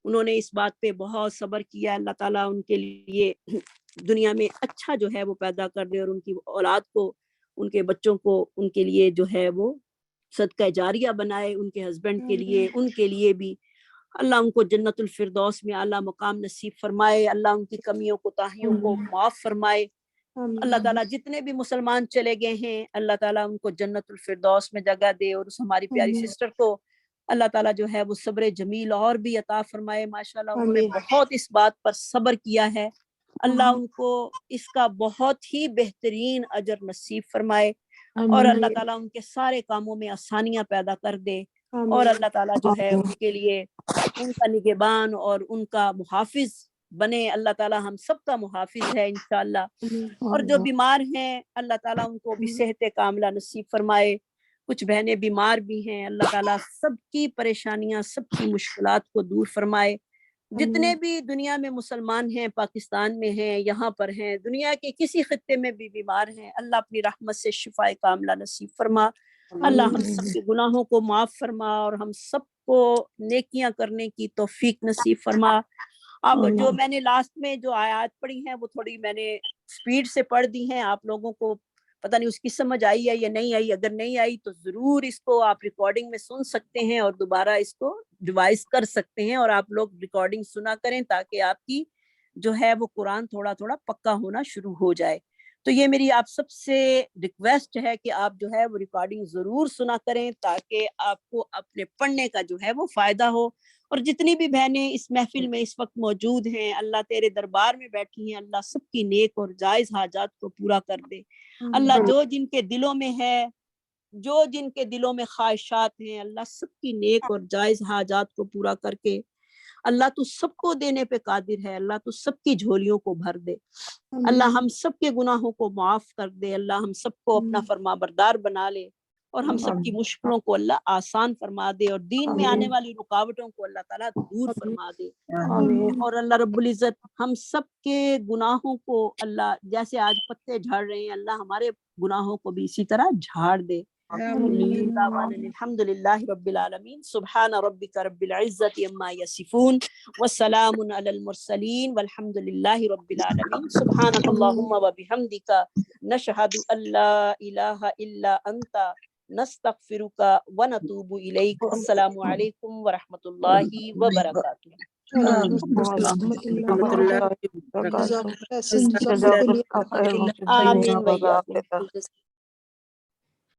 [SPEAKER 1] انہوں نے اس بات پہ بہت صبر کیا، اللہ تعالیٰ ان کے لیے دنیا میں اچھا جو ہے وہ پیدا کر دے، اور ان کی اولاد کو، ان کے بچوں کو ان کے لیے جو ہے وہ صدقہ جاریہ بنائے، ان کے ہسبینڈ کے لیے، ان کے لیے بھی اللہ ان کو جنت الفردوس میں اعلیٰ مقام نصیب فرمائے۔ اللہ ان کی کمیوں کوتاہیوں کو معاف فرمائے۔ اللہ تعالیٰ جتنے بھی مسلمان چلے گئے ہیں اللہ تعالیٰ ان کو جنت الفردوس میں جگہ دے، اور اس ہماری پیاری سسٹر کو اللہ تعالیٰ جو ہے وہ صبر جمیل اور بھی عطا فرمائے۔ ماشاءاللہ انہوں نے بہت اس بات پر صبر کیا ہے، اللہ ان کو اس کا بہت ہی بہترین اجر نصیب فرمائے، اور اللہ تعالیٰ ان کے سارے کاموں میں آسانیاں پیدا کر دے، اور اللہ تعالیٰ جو ہے ان کے لیے ان کا نگہبان اور ان کا محافظ بنے۔ اللہ تعالیٰ ہم سب کا محافظ ہے انشاءاللہ، اور جو بیمار ہیں اللہ تعالیٰ ان کو بھی صحت کاملہ نصیب فرمائے۔ کچھ بہنیں بیمار بھی ہیں، اللہ تعالیٰ سب کی پریشانیاں، سب کی مشکلات کو دور فرمائے۔ جتنے بھی دنیا میں مسلمان ہیں، پاکستان میں ہیں، یہاں پر ہیں، دنیا کے کسی خطے میں بھی بیمار ہیں، اللہ اپنی رحمت سے شفاء کاملہ نصیب فرما۔ اللہ ہم سب کے گناہوں کو معاف فرما، اور ہم سب کو نیکیاں کرنے کی توفیق نصیب فرما۔ اب جو میں نے لاسٹ میں جو آیات پڑھی ہیں وہ تھوڑی میں نے سپیڈ سے پڑھ دی ہیں، آپ لوگوں کو پتہ نہیں اس کی سمجھ آئی ہے یا نہیں آئی۔ اگر نہیں آئی تو ضرور اس کو آپ ریکارڈنگ میں سن سکتے ہیں اور دوبارہ اس کو ریوائز کر سکتے ہیں، اور آپ لوگ ریکارڈنگ سنا کریں تاکہ آپ کی جو ہے وہ قرآن تھوڑا تھوڑا پکا ہونا شروع ہو جائے۔ تو یہ میری آپ سب سے ریکویسٹ ہے کہ آپ جو ہے وہ ریکارڈنگ ضرور سنا کریں تاکہ آپ کو اپنے پڑھنے کا جو ہے وہ فائدہ ہو۔ اور جتنی بھی بہنیں اس محفل میں اس وقت موجود ہیں، اللہ تیرے دربار میں بیٹھی ہیں، اللہ سب کی نیک اور جائز حاجات کو پورا کر دے۔ اللہ جو جن کے دلوں میں ہے، جو جن کے دلوں میں خواہشات ہیں، اللہ سب کی نیک اور جائز حاجات کو پورا کر کے اللہ تو سب کو دینے پہ قادر ہے، اللہ تو سب کی جھولیوں کو بھر دے۔ اللہ ہم سب کے گناہوں کو معاف کر دے، اللہ ہم سب کو اپنا فرما بردار بنا لے، اور ہم سب کی مشکلوں کو اللہ آسان فرما دے، اور دین میں آنے والی رکاوٹوں کو اللہ تعالیٰ دور فرما دے۔ اور اللہ رب العزت ہم سب کے گناہوں کو اللہ جیسے آج پتے جھاڑ رہے ہیں، اللہ ہمارے گناہوں کو بھی اسی طرح جھاڑ دے۔ الحمد للہ رب العالمین، سبحان ربک رب العزت عما یصفون، والسلام علی المرسلین، والحمد للہ رب العالمین۔ سبحانک اللہم وبحمدک، نشہد ان لا الہ الا انت، نستغفرک ونتوب الیک۔ السلام علیکم ورحمۃ اللہ وبرکاتہ۔ آمین وإياكم۔